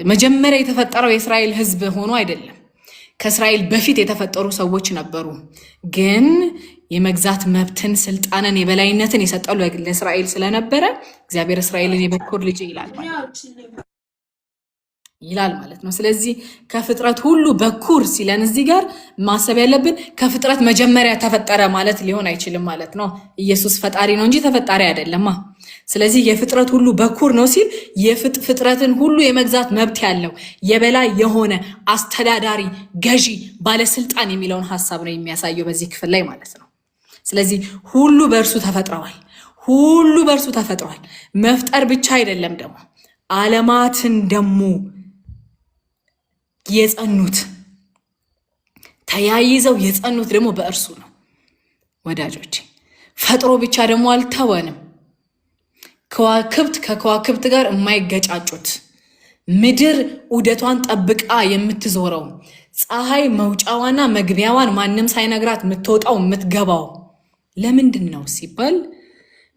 መጀመሪያ የተፈጠረው የእስራኤል ሕዝብ ሆኖ አይደለም። ከእስራኤል በፊት የተፈጠሩ ሰዎች ነበሩ። ግን የመግዛት መብትን፣ ስልጣንን፣ የበላይነትን የሰጠው ለእስራኤል ስለነበረ እግዚአብሔር እስራኤልን የበኩር ልጄ ይላል ማለት ነው። ስለዚህ ከፍጥረት ሁሉ በኩር ሲለን እዚህ ጋር ማሰብ ያለብን ከፍጥረት መጀመሪያ ተፈጠረ ማለት ሊሆን አይችልም ማለት ነው። ኢየሱስ ፈጣሪ ነው እንጂ ተፈጣሪ አይደለማ። ስለዚህ የፍጥረት ሁሉ በኩር ነው ሲል ፍጥረትን ሁሉ የመግዛት መብት ያለው የበላይ የሆነ አስተዳዳሪ፣ ገዢ፣ ባለስልጣን የሚለውን ሀሳብ ነው የሚያሳየው በዚህ ክፍል ላይ ማለት ነው። ስለዚህ ሁሉ በእርሱ ተፈጥረዋል። መፍጠር ብቻ አይደለም ደግሞ ዓለማትን ደግሞ የጸኑት ተያይዘው የጸኑት ደግሞ በእርሱ ነው። ወዳጆች ፈጥሮ ብቻ ደግሞ አልተወንም። ከዋክብት ከከዋክብት ጋር የማይገጫጩት፣ ምድር ዑደቷን ጠብቃ የምትዞረው፣ ፀሐይ መውጫዋና መግቢያዋን ማንም ሳይነግራት የምትወጣው የምትገባው ለምንድን ነው ሲባል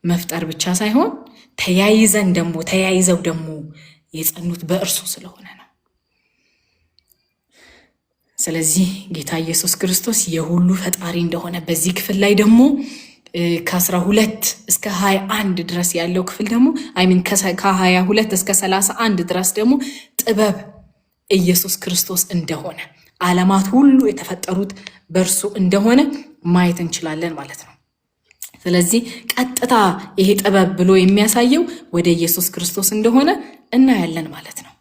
መፍጠር ብቻ ሳይሆን ተያይዘው ደግሞ የጸኑት በእርሱ ስለሆነ ነው። ስለዚህ ጌታ ኢየሱስ ክርስቶስ የሁሉ ፈጣሪ እንደሆነ በዚህ ክፍል ላይ ደግሞ ከ12 እስከ 21 ድረስ ያለው ክፍል ደግሞ ከ22 እስከ 31 ድረስ ደግሞ ጥበብ ኢየሱስ ክርስቶስ እንደሆነ፣ ዓለማት ሁሉ የተፈጠሩት በእርሱ እንደሆነ ማየት እንችላለን ማለት ነው። ስለዚህ ቀጥታ ይሄ ጥበብ ብሎ የሚያሳየው ወደ ኢየሱስ ክርስቶስ እንደሆነ እናያለን ማለት ነው።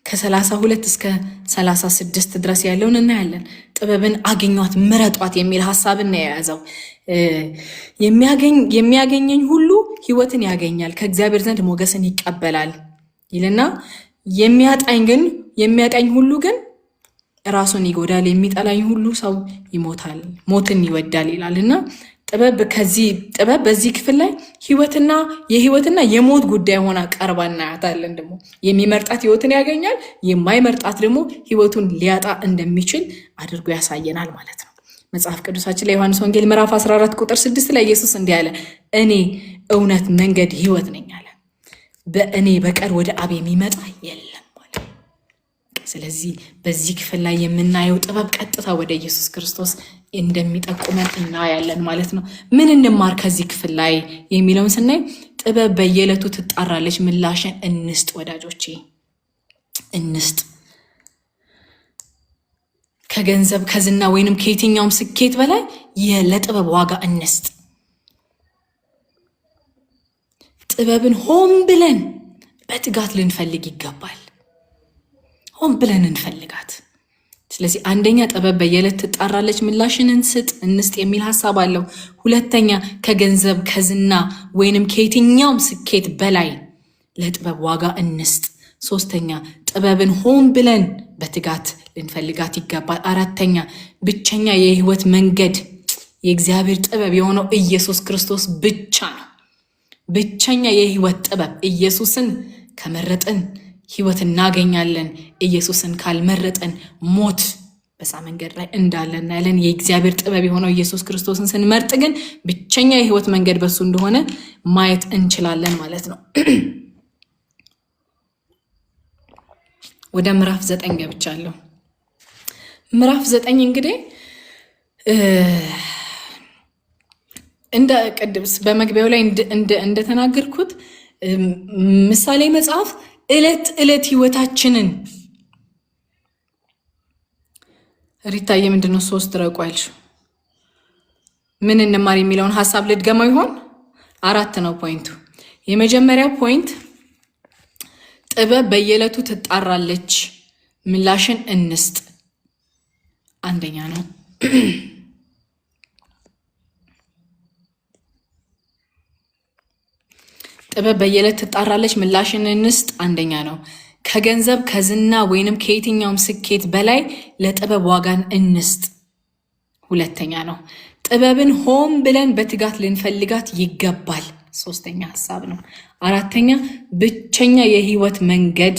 ከ32 እስከ 36 ድረስ ያለውን እናያለን። ጥበብን አግኟት፣ ምረጧት የሚል ሀሳብን ነው የያዘው። የሚያገኘኝ ሁሉ ሕይወትን ያገኛል፣ ከእግዚአብሔር ዘንድ ሞገስን ይቀበላል ይልና የሚያጣኝ ሁሉ ግን ራሱን ይጎዳል፣ የሚጠላኝ ሁሉ ሰው ይሞታል፣ ሞትን ይወዳል ይላልና ጥበብ በዚህ ክፍል ላይ የህይወትና የሞት ጉዳይ ሆና ቀርባ እናያታለን። ደግሞ የሚመርጣት ህይወትን ያገኛል፣ የማይመርጣት ደግሞ ህይወቱን ሊያጣ እንደሚችል አድርጎ ያሳየናል ማለት ነው። መጽሐፍ ቅዱሳችን ላይ ዮሐንስ ወንጌል ምዕራፍ 14 ቁጥር 6 ላይ ኢየሱስ እንዲህ አለ፣ እኔ እውነት፣ መንገድ፣ ህይወት ነኝ አለ። በእኔ በቀር ወደ አብ የሚመጣ የለም ማለት። ስለዚህ በዚህ ክፍል ላይ የምናየው ጥበብ ቀጥታ ወደ ኢየሱስ ክርስቶስ እንደሚጠቁመን እናያለን ማለት ነው። ምን እንማር ከዚህ ክፍል ላይ የሚለውን ስናይ ጥበብ በየዕለቱ ትጣራለች፣ ምላሽን እንስጥ ወዳጆቼ፣ እንስጥ። ከገንዘብ ከዝና ወይንም ከየትኛውም ስኬት በላይ ለጥበብ ዋጋ እንስጥ። ጥበብን ሆን ብለን በትጋት ልንፈልግ ይገባል። ሆን ብለን እንፈልጋት። ስለዚህ አንደኛ ጥበብ በየዕለት ትጣራለች፣ ምላሽን እንስጥ የሚል ሀሳብ አለው። ሁለተኛ ከገንዘብ ከዝና ወይንም ከየትኛውም ስኬት በላይ ለጥበብ ዋጋ እንስጥ። ሶስተኛ ጥበብን ሆን ብለን በትጋት ልንፈልጋት ይገባል። አራተኛ ብቸኛ የህይወት መንገድ የእግዚአብሔር ጥበብ የሆነው ኢየሱስ ክርስቶስ ብቻ ነው። ብቸኛ የህይወት ጥበብ ኢየሱስን ከመረጥን ህይወት እናገኛለን። ኢየሱስን ካልመረጥን ሞት በዛ መንገድ ላይ እንዳለ እናያለን። የእግዚአብሔር ጥበብ የሆነው ኢየሱስ ክርስቶስን ስንመርጥ ግን ብቸኛ የህይወት መንገድ በሱ እንደሆነ ማየት እንችላለን ማለት ነው። ወደ ምዕራፍ 9 ገብቻለሁ። ምዕራፍ 9 እንግዲህ እንደ ቅድምስ በመግቢያው ላይ እንደተናገርኩት ምሳሌ መጽሐፍ ዕለት ህይወታችንን ሪታዬ ምንድነው 3 ረቁ ያልሽው? ምን እንማር የሚለውን ሐሳብ ልድገመው ይሆን? 4 ነው ፖይንቱ። የመጀመሪያው ፖይንት ጥበብ በየዕለቱ ትጣራለች፣ ምላሽን እንስጥ። አንደኛ ነው። ጥበብ በየዕለት ትጣራለች፣ ምላሽን እንስጥ። አንደኛ ነው። ከገንዘብ ከዝና ወይንም ከየትኛውም ስኬት በላይ ለጥበብ ዋጋን እንስጥ። ሁለተኛ ነው። ጥበብን ሆን ብለን በትጋት ልንፈልጋት ይገባል። 3ኛ ሐሳብ ነው። 4ኛ ብቸኛ የህይወት መንገድ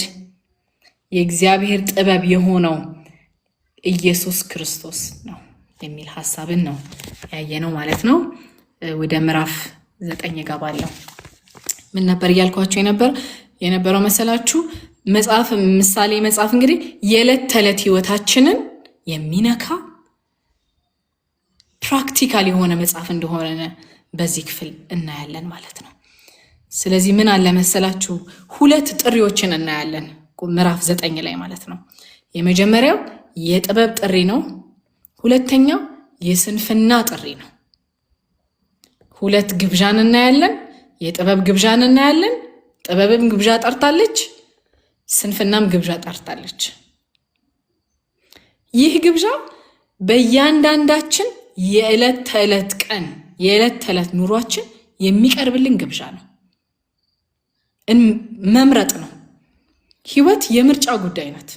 የእግዚአብሔር ጥበብ የሆነው ኢየሱስ ክርስቶስ ነው የሚል ሐሳብን ነው ያየነው ማለት ነው። ወደ ምዕራፍ 9 እገባለሁ። ምን ነበር እያልኳቸው የነበረው መሰላችሁ? ምሳሌ መጽሐፍ እንግዲህ የዕለት ተዕለት ህይወታችንን የሚነካ ፕራክቲካል የሆነ መጽሐፍ እንደሆነ በዚህ ክፍል እናያለን ማለት ነው። ስለዚህ ምን አለ መሰላችሁ? 2 ጥሪዎችን እናያለን ምዕራፍ 9 ላይ ማለት ነው። የመጀመሪያው የጥበብ ጥሪ ነው። ሁለተኛው የስንፍና ጥሪ ነው። 2 ግብዣን እናያለን። የጥበብ ግብዣን እናያለን። ጥበብም ግብዣ ጠርታለች፣ ስንፍናም ግብዣ ጠርታለች። ይህ ግብዣ በእያንዳንዳችን የዕለት ተዕለት ኑሯችን የሚቀርብልን ግብዣ ነው። መምረጥ ነው። ህይወት የምርጫ ጉዳይ ናት።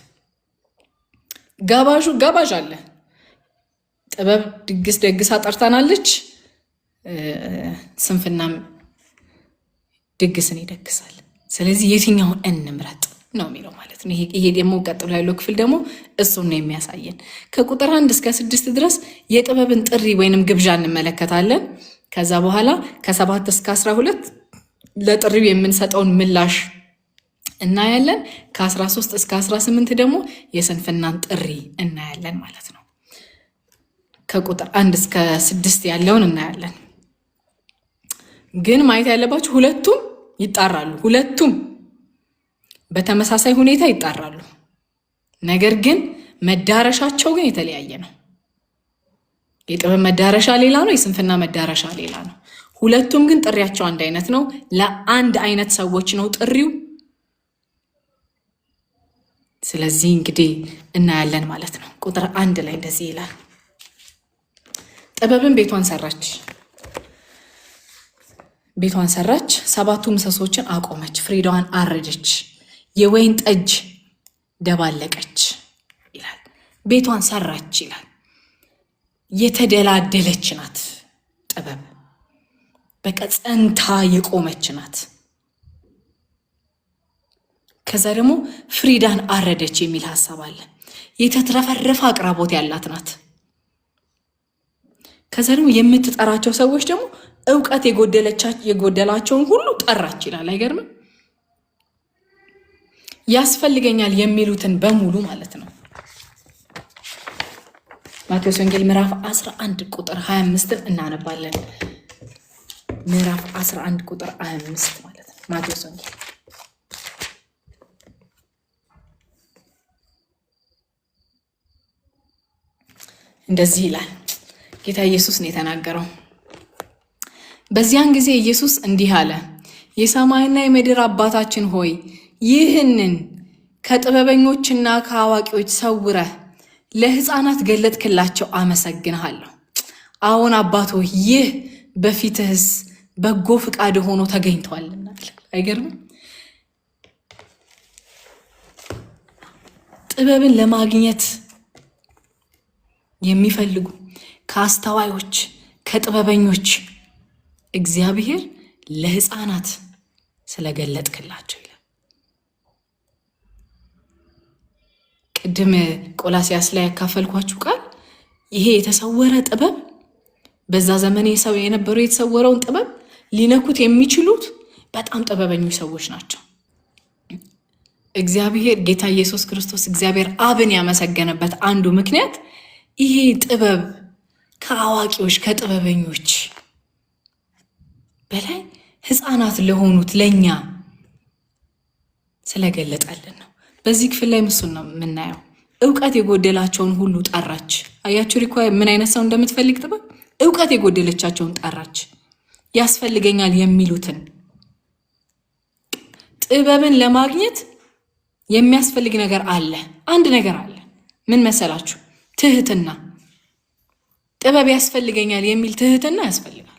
ጋባዥ አለ። ጥበብ ድግስ ደግሳ ጠርታናለች፣ ስንፍናም ድግስን ይደግሳል። ስለዚህ የትኛውን እንምረጥ ነው የሚለው ማለት ነው። ይሄ ደግሞ ቀጥሎ ያለው ክፍል ደግሞ እሱን ነው የሚያሳየን። ከቁጥር 1 እስከ 6 ድረስ የጥበብን ጥሪ ወይንም ግብዣ እንመለከታለን። ከዛ በኋላ ከ7 እስከ 12 ለጥሪው የምንሰጠውን ምላሽ እናያለን። ከ13 እስከ 18 ደግሞ የስንፍናን ጥሪ እናያለን ማለት ነው። ከቁጥር 1 እስከ 6 ያለውን እናያለን። ግን ማየት ያለባችሁ ሁለቱም ይጣራሉ። ሁለቱም በተመሳሳይ ሁኔታ ይጣራሉ። ነገር ግን መዳረሻቸው ግን የተለያየ ነው። የጥበብ መዳረሻ ሌላ ነው፣ የስንፍና መዳረሻ ሌላ ነው። ሁለቱም ግን ጥሪያቸው አንድ አይነት ነው። ለአንድ አይነት ሰዎች ነው ጥሪው። ስለዚህ እንግዲህ እናያለን ማለት ነው። ቁጥር 1 ላይ እንደዚህ ይላል፣ ጥበብን ቤቷን ሰራች፣ 7 ምሰሶችን አቆመች፣ ፍሪዳዋን አረደች፣ የወይን ጠጅ ደባለቀች ይላል። ቤቷን ሰራች ይላል። የተደላደለች ናት ጥበብ፣ በቃ ጸንታ የቆመች ናት። ከዛ ደግሞ ፍሪዳን አረደች የሚል ሐሳብ አለ። የተትረፈረፈ አቅራቦት ያላት ናት። ከዛ ደግሞ የምትጠራቸው ሰዎች ደግሞ ዕውቀት የጎደላቸውን ሁሉ ጠራች ይላል። አይገርምም? ያስፈልገኛል የሚሉትን በሙሉ ማለት ነው። ማቴዎስ ወንጌል ምዕራፍ 11 ቁጥር 25 እናነባለን። ምዕራፍ 11 ቁጥር 25 ማለት ነው። ማቴዎስ ወንጌል እንደዚህ ይላል። ጌታ ኢየሱስ ነው የተናገረው። በዚያን ጊዜ ኢየሱስ እንዲህ አለ፣ የሰማይና የምድር አባታችን ሆይ ይህንን ከጥበበኞችና ከአዋቂዎች ሰውረህ ለሕፃናት ገለጥክላቸው፣ አመሰግንሃለሁ። አዎን አባት ሆይ ይህ በፊትህስ በጎ ፍቃድ ሆኖ ተገኝቷልና። አይገርምም? ጥበብን ለማግኘት የሚፈልጉ ከአስተዋዮች ከጥበበኞች እግዚአብሔር ለሕፃናት ስለገለጥክላቸው ይላል። ቅድም ቆላሲያስ ላይ ያካፈልኳችሁ ቃል ይሄ የተሰወረ ጥበብ በዛ ዘመን የነበረው የተሰወረውን ጥበብ ሊነኩት የሚችሉት በጣም ጥበበኞች ሰዎች ናቸው። እግዚአብሔር ጌታ ኢየሱስ ክርስቶስ እግዚአብሔር አብን ያመሰገነበት አንዱ ምክንያት ይሄ ጥበብ ከአዋቂዎች ከጥበበኞች ሕፃናት ለሆኑት ለኛ ስለገለጠልን ነው። በዚህ ክፍል ላይ ምስሉ ነው የምናየው። እውቀት የጎደላቸውን ሁሉ ጠራች። አያችሁ ምን አይነት ሰው እንደምትፈልግ ጥበብ። እውቀት የጎደለቻቸውን ጠራች። ያስፈልገኛል የሚሉትን ጥበብን ለማግኘት የሚያስፈልግ ነገር አለ። አንድ ነገር አለ። ምን መሰላችሁ? ትህትና። ጥበብ ያስፈልገኛል የሚል ትህትና ያስፈልጋል።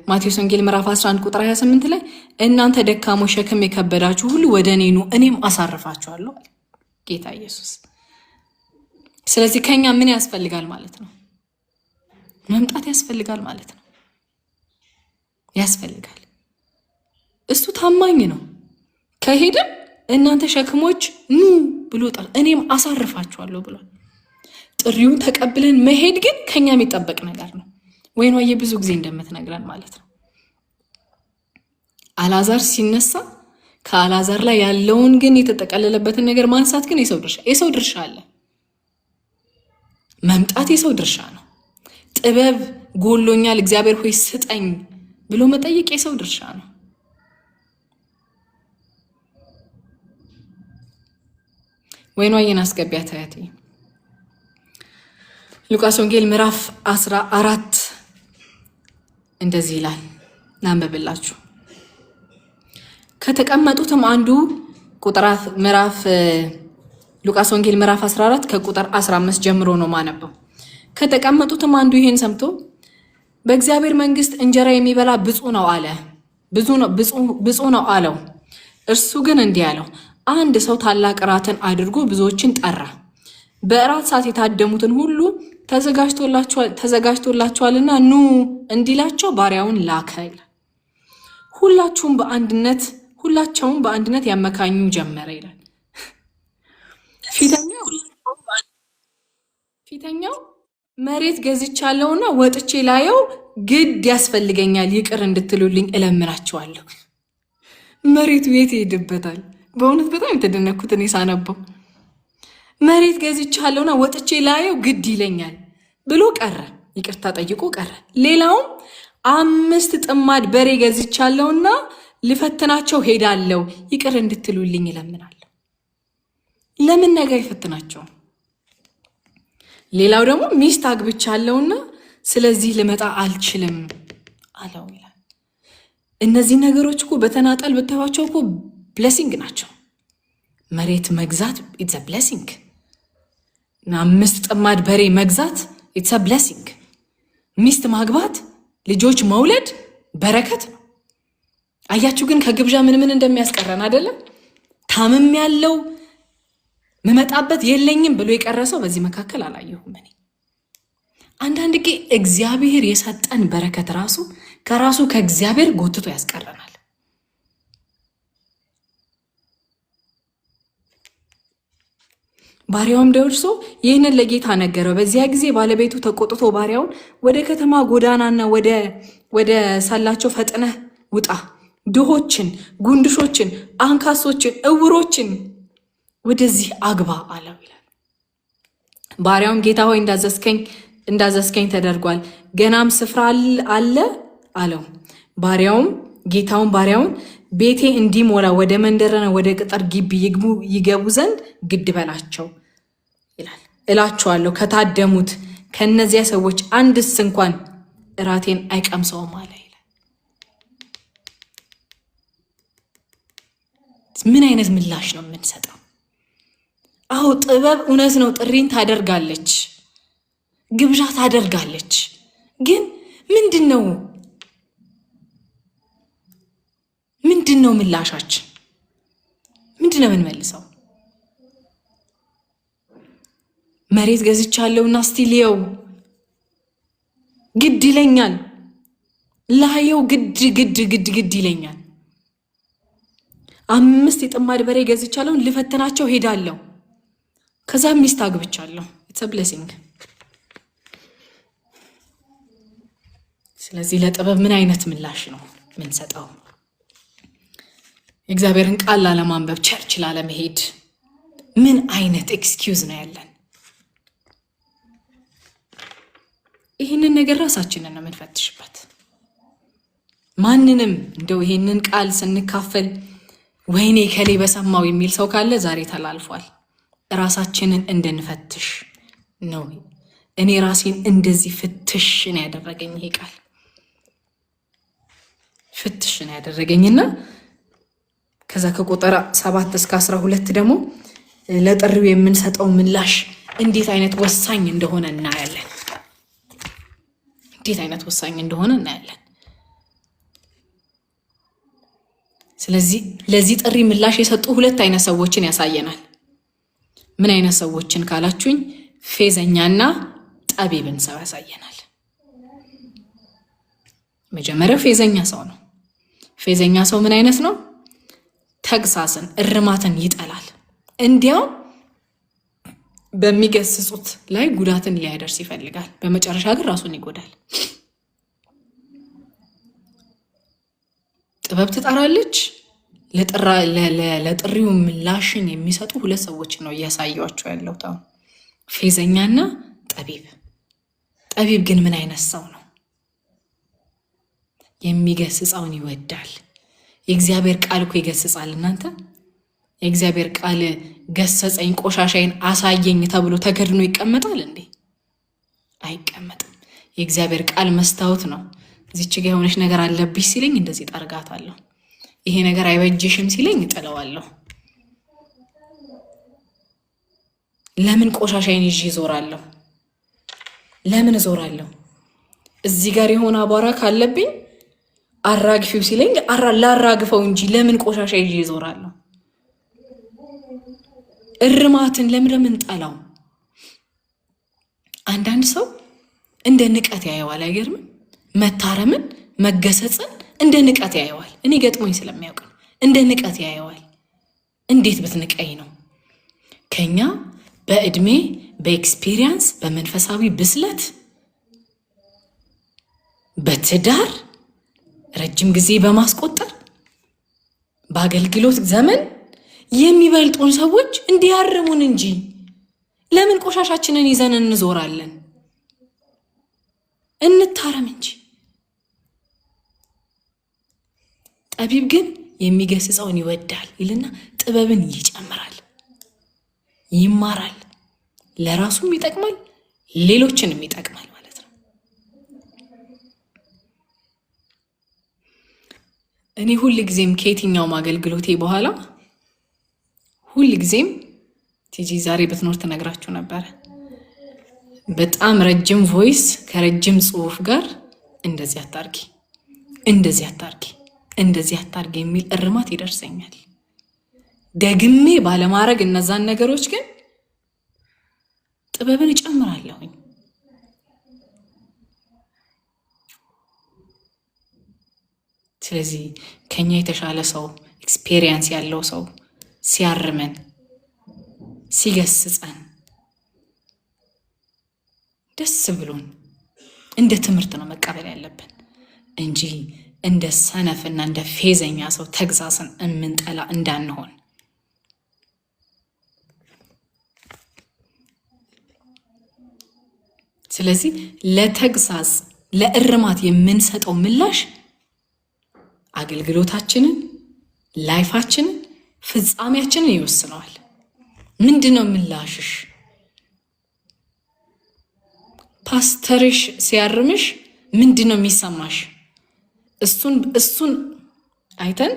ማቴዎስ ወንጌል ምዕራፍ 11 ቁጥር 28 ላይ እናንተ ደካሞች ሸክም የከበዳችሁ ሁሉ ወደ እኔ ኑ እኔም አሳርፋችኋለሁ ጌታ ኢየሱስ። ስለዚህ ከኛ ምን ያስፈልጋል ማለት ነው? መምጣት ያስፈልጋል ማለት ነው። ያስፈልጋል። እሱ ታማኝ ነው። ከሄድን እናንተ ሸክሞች ኑ ብሎ እኔም አሳርፋችኋለሁ ብሏል። ጥሪውን ተቀብለን መሄድ ግን ከኛ የሚጠበቅ ነገር ነው። ወይኗዬ ብዙ ጊዜ እንደምትነግረን ማለት ነው። አልዓዛር ሲነሳ ከአልዓዛር ላይ ያለውን ግን የተጠቀለለበትን ነገር ማንሳት ግን የሰው ድርሻ አለ። መምጣት የሰው ድርሻ ነው። ጥበብ ጎሎኛል እግዚአብሔር ሆይ ስጠኝ ብሎ መጠየቅ የሰው ድርሻ ነው። ወይኗዬን አስገቢያት እህቴ። ሉቃስ ወንጌል ምዕራፍ 14 እንደዚህ ይላል። ላንብብላችሁ። ከተቀመጡትም አንዱ ሉቃስ ወንጌል ምዕራፍ 14 ከቁጥር 15 ጀምሮ ነው ማነበው። ከተቀመጡትም አንዱ ይሄን ሰምቶ በእግዚአብሔር መንግስት እንጀራ የሚበላ ብፁዕ ነው አለ። ብፁዕ ነው አለው። እርሱ ግን እንዲህ አለው፣ አንድ ሰው ታላቅ እራትን አድርጎ ብዙዎችን ጠራ። በእራት ሰዓት የታደሙትን ሁሉ ተዘጋጅቶላቸዋልና ኑ እንዲላቸው ባሪያውን ላከ ይላል። ሁላቸውም በአንድነት ያመካኙ ጀመረ ይላል። ፊተኛው መሬት ገዝቻለሁና ወጥቼ ላየው ግድ ያስፈልገኛል፣ ይቅር እንድትሉልኝ እለምናቸዋለሁ። መሬቱ የት ይሄድበታል? በእውነት በጣም የተደነኩት እኔ ሳነበው መሬት ገዝቻለሁና ወጥቼ ላየው ግድ ይለኛል ብሎ ቀረ። ይቅርታ ጠይቆ ቀረ። ሌላውም 5 ጥማድ በሬ ገዝቻለሁና ልፈትናቸው ሄዳለሁ፣ ይቅር እንድትሉልኝ እለምናለሁ። ለምን ነገር ይፈትናቸው? ሌላው ደግሞ ሚስት አግብቻለሁና ስለዚህ ልመጣ አልችልም አለው ይላል። እነዚህ ነገሮች እኮ በተናጠል ብታዩዋቸው እኮ ብሌሲንግ ናቸው። መሬት መግዛት ኢትስ አ ብሌሲንግ። 5 ጥማድ በሬ መግዛት ኢትስ አ ብሌሲንግ። ሚስት ማግባት፣ ልጆች መውለድ በረከት ነው። አያችሁ ግን ከግብዣ ምን እንደሚያስቀረን አይደለም? ታምም ያለው መመጣበት የለኝም ብሎ የቀረሰው በዚህ መካከል አላየሁም እኔ። አንዳንድ ጊዜ እግዚአብሔር የሰጠን በረከት ከራሱ ከእግዚአብሔር ጎትቶ ያስቀረናል። ባሪያውም ደርሶ ይህንን ለጌታ ነገረው። በዚያ ጊዜ ባለቤቱ ተቆጥቶ ባሪያውን ወደ ከተማ ጎዳናና ወደ ሳላቸው ፈጥነህ ውጣ፣ ድሆችን፣ ጉንድሾችን፣ አንካሶችን፣ እውሮችን ወደዚህ አግባ አለው ይላል። ባሪያውም ጌታ ሆይ እንዳዘዝከኝ ተደርጓል፣ ገናም ስፍራ አለ አለው። ጌታውን ባሪያውን ቤቴ እንዲሞላ ወደ መንደርና ወደ ቅጥር ግቢ ይገቡ ዘንድ ግድ በላቸው ይላል። እላችኋለሁ ከታደሙት ከነዚያ ሰዎች አንድስ እንኳን እራቴን አይቀምሰውም አለ ይላል። ምን አይነት ምላሽ ነው የምንሰጠው? አዎ ጥበብ እውነት ነው፣ ጥሪን ታደርጋለች፣ ግብዣ ታደርጋለች። ግን ምንድን ነው ምላሻችን? ምንድን ነው የምንመልሰው? መሬት ገዝቻለሁና እስቲ ልየው ግድ ይለኛል፣ ላየው ግድ ይለኛል። 5 የጥማድ በሬ ገዝቻለሁ፣ ልፈትናቸው ሄዳለሁ፣ ከዛ ሚስት አግብቻለሁ። ኢትስ አ ብሌሲንግ። ስለዚህ ለጥበብ ምን አይነት ምላሽ ነው የምንሰጠው? የእግዚአብሔርን ቃል ላለማንበብ፣ ቸርች ላለመሄድ ምን አይነት ኤክስኪውዝ ነው ያለን? ይህንን ነገር ራሳችንን ነው የምንፈትሽበት። ማንንም እንደው ይህንን ቃል ስንካፈል ወይኔ ከሌ በሰማው የሚል ሰው ካለ ዛሬ ተላልፏል። ራሳችንን እንድንፈትሽ ነው። እኔ ራሴን እንደዚህ ፍትሽ ነው ያደረገኝ ይሄ ቃል ፍትሽ ነው ያደረገኝና ከዛ ከቁጥር 7 እስከ 12 ደግሞ ለጥሪው የምንሰጠው ምላሽ እንዴት አይነት ወሳኝ እንደሆነ እናያለን። እንዴት አይነት ወሳኝ እንደሆነ እናያለን። ስለዚህ ለዚህ ጥሪ ምላሽ የሰጡ ሁለት አይነት ሰዎችን ያሳየናል። ምን አይነት ሰዎችን ካላችሁኝ ፌዘኛና ጠቢብን ሰው ያሳየናል። መጀመሪያው ፌዘኛ ሰው ነው። ፌዘኛ ሰው ምን አይነት ነው? ተግሳጽን፣ እርማትን ይጠላል። እንዲያው በሚገስጹት ላይ ጉዳትን ሊያደርስ ይፈልጋል። በመጨረሻ ግን ራሱን ይጎዳል። ጥበብ ትጠራለች። ለጥሪው ምላሽን የሚሰጡ ሁለት ሰዎች ነው እያሳየዋቸው ያለው። ፌዘኛና ጠቢብ። ጠቢብ ግን ምን አይነት ሰው ነው? የሚገስጸውን ይወዳል። የእግዚአብሔር ቃል እኮ ይገስጻል። እናንተ የእግዚአብሔር ቃል ገሰጸኝ፣ ቆሻሻይን አሳየኝ ተብሎ ተከድኖ ይቀመጣል እንዴ? አይቀመጥም። የእግዚአብሔር ቃል መስታወት ነው። እዚች ጋ የሆነች ነገር አለብሽ ሲለኝ እንደዚህ ጠርጋታለሁ። ይሄ ነገር አይበጅሽም ሲለኝ እጥለዋለሁ። ለምን ቆሻሻይን ይዤ እዞራለሁ? ለምን እዞራለሁ? እዚህ ጋር የሆነ አቧራ ካለብኝ አራግፊው ሲለኝ ላራግፈው እንጂ ለምን ቆሻሻ ይዤ እዞራለሁ? እርማትን ለምን ጠላው? አንዳንድ ሰው እንደ ንቀት ያየዋል። አይገርምም? መታረምን፣ መገሰጽን እንደ ንቀት ያየዋል። እኔ ገጥሞኝ ስለሚያውቅ ነው። እንደ ንቀት ያየዋል። እንዴት ብትንቀኝ ነው? ከኛ በእድሜ በኤክስፒሪየንስ በመንፈሳዊ ብስለት በትዳር ረጅም ጊዜ በማስቆጠር በአገልግሎት ዘመን የሚበልጡን ሰዎች እንዲያርሙን እንጂ ለምን ቆሻሻችንን ይዘን እንዞራለን? እንታረም እንጂ። ጠቢብ ግን የሚገስጸውን ይወዳል ይልና ጥበብን ይጨምራል፣ ይማራል፣ ለራሱም ይጠቅማል፣ ሌሎችንም ይጠቅማል ማለት ነው። እኔ ሁል ጊዜም ከየትኛውም አገልግሎቴ በኋላ ሁል ጊዜም ቲጂ ዛሬ ብትኖር ትነግራችሁ ነበረ፣ በጣም ረጅም ቮይስ ከረጅም ጽሁፍ ጋር እንደዚህ አታርጊ፣ እንደዚህ አታርጊ፣ እንደዚህ አታርጊ የሚል እርማት ይደርሰኛል። ደግሜ ባለማድረግ እነዛን ነገሮች ግን ጥበብን እጨምራለሁኝ። ስለዚህ ከኛ የተሻለ ሰው ኤክስፔሪየንስ ያለው ሰው ሲያርመን ሲገስጸን ደስ ብሎን እንደ ትምህርት ነው መቀበል ያለብን እንጂ እንደ ሰነፍና እንደ ፌዘኛ ሰው ተግሳጽን እምንጠላ እንዳንሆን። ስለዚህ ለተግሳጽ ለእርማት የምንሰጠው ምላሽ አገልግሎታችንን፣ ላይፋችንን፣ ፍጻሜያችንን ይወስነዋል። ምንድነው ምላሽሽ? ፓስተርሽ ሲያርምሽ ምንድነው የሚሰማሽ? እሱን አይተን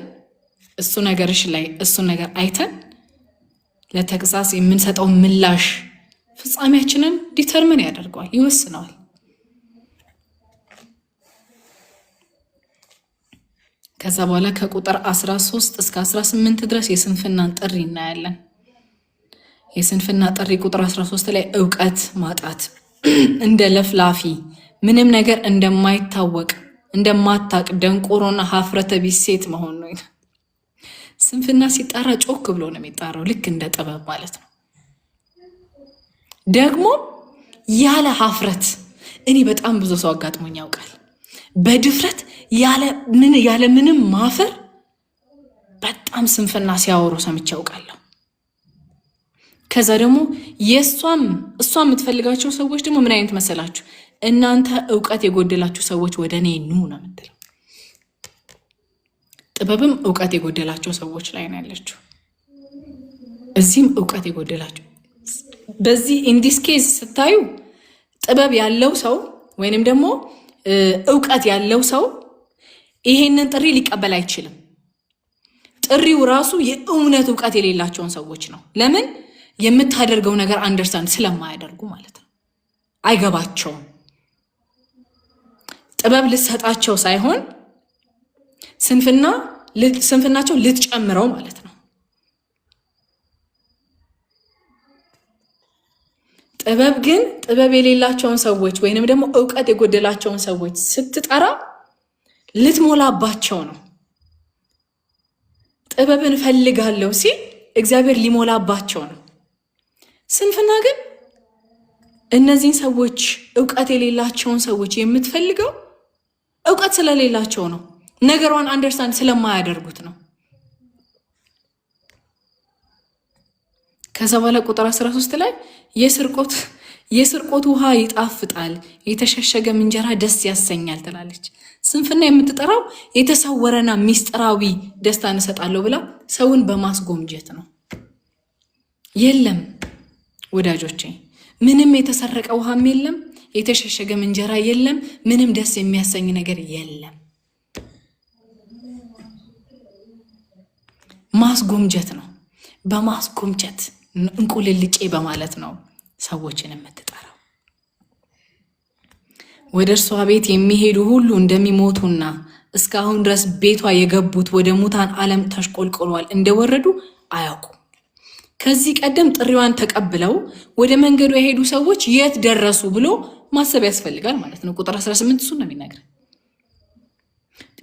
እሱ ነገርሽ ላይ እሱን ነገር አይተን ለተግሳጽ የምንሰጠው ምላሽ ፍጻሜያችንን ዲተርሚን ያደርገዋል፣ ይወስነዋል። ከዛ በኋላ ከቁጥር 13 እስከ 18 ድረስ የስንፍናን ጥሪ እናያለን። የስንፍና ጥሪ ቁጥር 13 ላይ ዕውቀት ማጣት፣ እንደ ለፍላፊ ምንም ነገር እንደማይታወቅ እንደማታቅ ደንቆሮና ሀፍረተ ቢስ ሴት መሆን ነው። ስንፍና ሲጣራ ጮክ ብሎ ነው የሚጣራው፣ ልክ እንደ ጥበብ ማለት ነው። ደግሞ ያለ ሀፍረት። እኔ በጣም ብዙ ሰው አጋጥሞኝ ያውቃል። በድፍረት ያለ ምንም ማፈር በጣም ስንፍና ሲያወሩ ሰምቼ ያውቃለሁ። ከዛ ደግሞ እሷ የምትፈልጋቸው ሰዎች ደግሞ ምን አይነት መሰላችሁ? እናንተ ዕውቀት የጎደላችሁ ሰዎች ወደ እኔ ኑ ነው የምትለው። ጥበብም ዕውቀት የጎደላቸው ሰዎች ላይ ነው ያለችው። እዚህም ዕውቀት የጎደላቸው በዚህ ኢንዲስ ኬዝ ስታዩ ጥበብ ያለው ሰው ወይንም ደግሞ ዕውቀት ያለው ሰው ይሄንን ጥሪ ሊቀበል አይችልም። ጥሪው ራሱ የእውነት ዕውቀት የሌላቸውን ሰዎች ነው። ለምን? የምታደርገው ነገር አንደርስታንድ ስለማያደርጉ ማለት ነው። አይገባቸውም። ጥበብ ልትሰጣቸው ሳይሆን ስንፍናቸው ልትጨምረው ማለት ነው። ጥበብ ግን ጥበብ የሌላቸውን ሰዎች ወይንም ደግሞ ዕውቀት የጎደላቸውን ሰዎች ስትጠራ ልትሞላባቸው ነው። ጥበብን ፈልጋለሁ ሲል እግዚአብሔር ሊሞላባቸው ነው። ስንፍና ግን እነዚህን ሰዎች ዕውቀት የሌላቸውን ሰዎች የምትፈልገው ዕውቀት ስለሌላቸው ነው። ነገሯን አንደርስታንድ ስለማያደርጉት ነው። ከዛ በኋላ ቁጥር 13 ላይ የስርቆት ውሃ ይጣፍጣል፣ የተሸሸገም እንጀራ ደስ ያሰኛል ትላለች። ስንፍና የምትጠራው የተሰወረና ሚስጥራዊ ደስታን እሰጣለሁ ብላ ሰውን በማስጎምጀት ነው። የለም ወዳጆቼ፣ ምንም የተሰረቀ ውሃም የለም፣ የተሸሸገም እንጀራ የለም፣ ምንም ደስ የሚያሰኝ ነገር የለም። ማስጎምጀት ነው። በማስጎምጀት እንቁልልጬ በማለት ነው ሰዎችን የምትጠራው። ወደ እርሷ ቤት የሚሄዱ ሁሉ እንደሚሞቱና እስካሁን ድረስ ቤቷ የገቡት ወደ ሙታን ዓለም ተሽቆልቆሏል እንደወረዱ አያውቁም። ከዚህ ቀደም ጥሪዋን ተቀብለው ወደ መንገዱ የሄዱ ሰዎች የት ደረሱ ብሎ ማሰብ ያስፈልጋል ማለት ነው። ቁጥር 18 እሱን ነው የሚነግረን።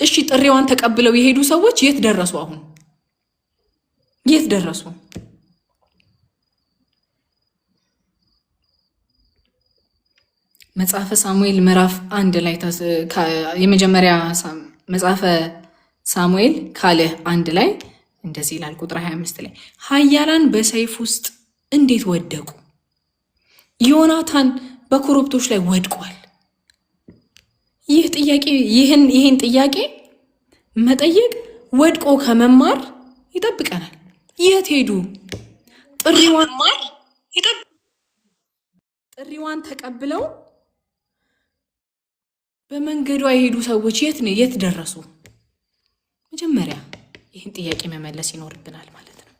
እሺ ጥሪዋን ተቀብለው የሄዱ ሰዎች የት ደረሱ? አሁን የት ደረሱ? መጽሐፈ ሳሙኤል ምዕራፍ 1 ላይ የመጀመሪያ መጽሐፈ ሳሙኤል ካልዕ 1 ላይ እንደዚህ ይላል። ቁጥር 25 ላይ ኃያላን በሰይፍ ውስጥ እንዴት ወደቁ! ዮናታን በኮረብቶች ላይ ወድቋል። ይህን ጥያቄ መጠየቅ ወድቆ ከመማር ይጠብቀናል። የት ሄዱ? ጥሪዋን ተቀብለው በመንገዷ የሄዱ ሰዎች የት ደረሱ? መጀመሪያ ይህን ጥያቄ መመለስ ይኖርብናል ማለት ነው።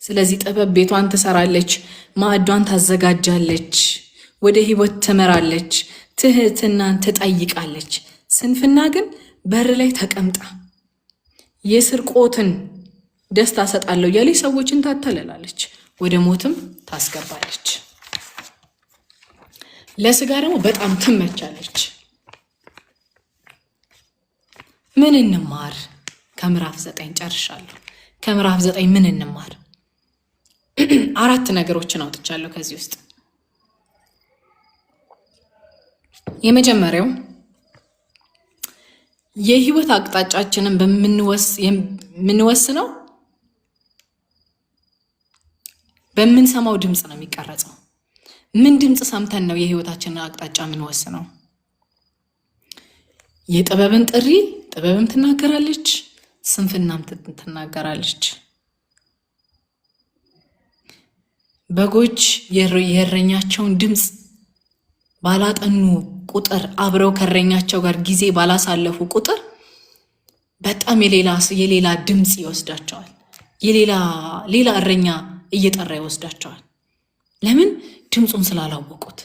ስለዚህ ጥበብ ቤቷን ትሰራለች፣ ማዕዷን ታዘጋጃለች፣ ወደ ሕይወት ትመራለች፣ ትህትናን ትጠይቃለች። ስንፍና ግን በር ላይ ተቀምጣ የስርቆትን ደስታ ሰጣለሁ እያለች ሰዎችን ታታለላለች፣ ወደ ሞትም ታስገባለች። ለስጋ ደግሞ በጣም ትመቻለች። ምን እንማር? ከምዕራፍ 9 ጨርሻለሁ። ከምዕራፍ 9 ምን እንማር? 4 ነገሮችን አውጥቻለሁ ከዚህ ውስጥ። የመጀመሪያው የህይወት አቅጣጫችንን የምንወስነው በምንሰማው ድምፅ ነው የሚቀረጸው። ምን ድምፅ ሰምተን ነው የህይወታችንን አቅጣጫ የምንወስነው? የጥበብን ጥሪ ጥበብም ትናገራለች፣ ስንፍናም ትናገራለች። በጎች የእረኛቸውን ድምፅ ባላጠኑ ቁጥር፣ አብረው ከእረኛቸው ጋር ጊዜ ባላሳለፉ ቁጥር በጣም የሌላ ድምፅ ይወስዳቸዋል። ሌላ እረኛ እየጠራ ይወስዳቸዋል። ለምን? ድምፁን ስላላወቁት።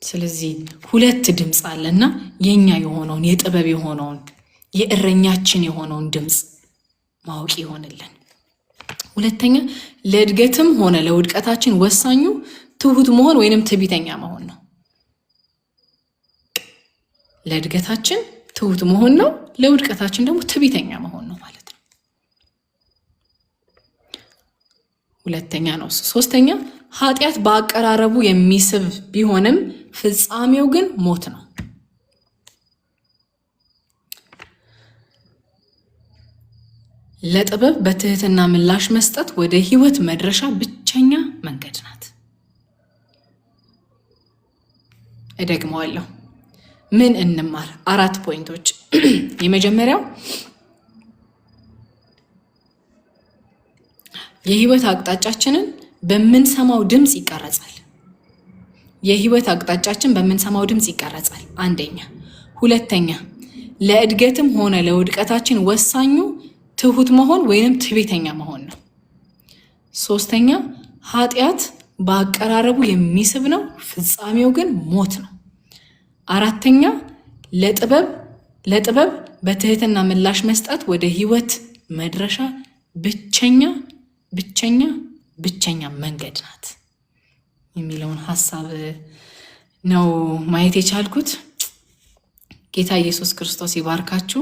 ስለዚህ 2 ድምፅ አለና የኛ የሆነውን የጥበብ የሆነውን የእረኛችን የሆነውን ድምፅ ማወቅ ይሆንልን። ሁለተኛ ለእድገትም ሆነ ለውድቀታችን ወሳኙ ትሁት መሆን ወይንም ትዕቢተኛ መሆን ነው። ለእድገታችን ትሁት መሆን ነው፣ ለውድቀታችን ደግሞ ትዕቢተኛ መሆን ነው ማለት ነው። ሁለተኛ ነው። ሶስተኛ ኃጢአት በአቀራረቡ የሚስብ ቢሆንም ፍጻሜው ግን ሞት ነው። ለጥበብ በትህትና ምላሽ መስጠት ወደ ህይወት መድረሻ ብቸኛ መንገድ ናት። እደግመዋለሁ። ምን እንማር? 4 ፖይንቶች። የመጀመሪያው የህይወት አቅጣጫችንን በምንሰማው ድምፅ ይቀረጻል። የህይወት አቅጣጫችን በምንሰማው ድምፅ ይቀረጻል። አንደኛ። ሁለተኛ፣ ለእድገትም ሆነ ለውድቀታችን ወሳኙ ትሁት መሆን ወይንም ትዕቢተኛ መሆን ነው። ሶስተኛ፣ ኃጢአት በአቀራረቡ የሚስብ ነው፣ ፍጻሜው ግን ሞት ነው። አራተኛ፣ ለጥበብ በትህትና ምላሽ መስጠት ወደ ህይወት መድረሻ ብቸኛ መንገድ ናት የሚለውን ሀሳብ ነው ማየት የቻልኩት። ጌታ ኢየሱስ ክርስቶስ ይባርካችሁ።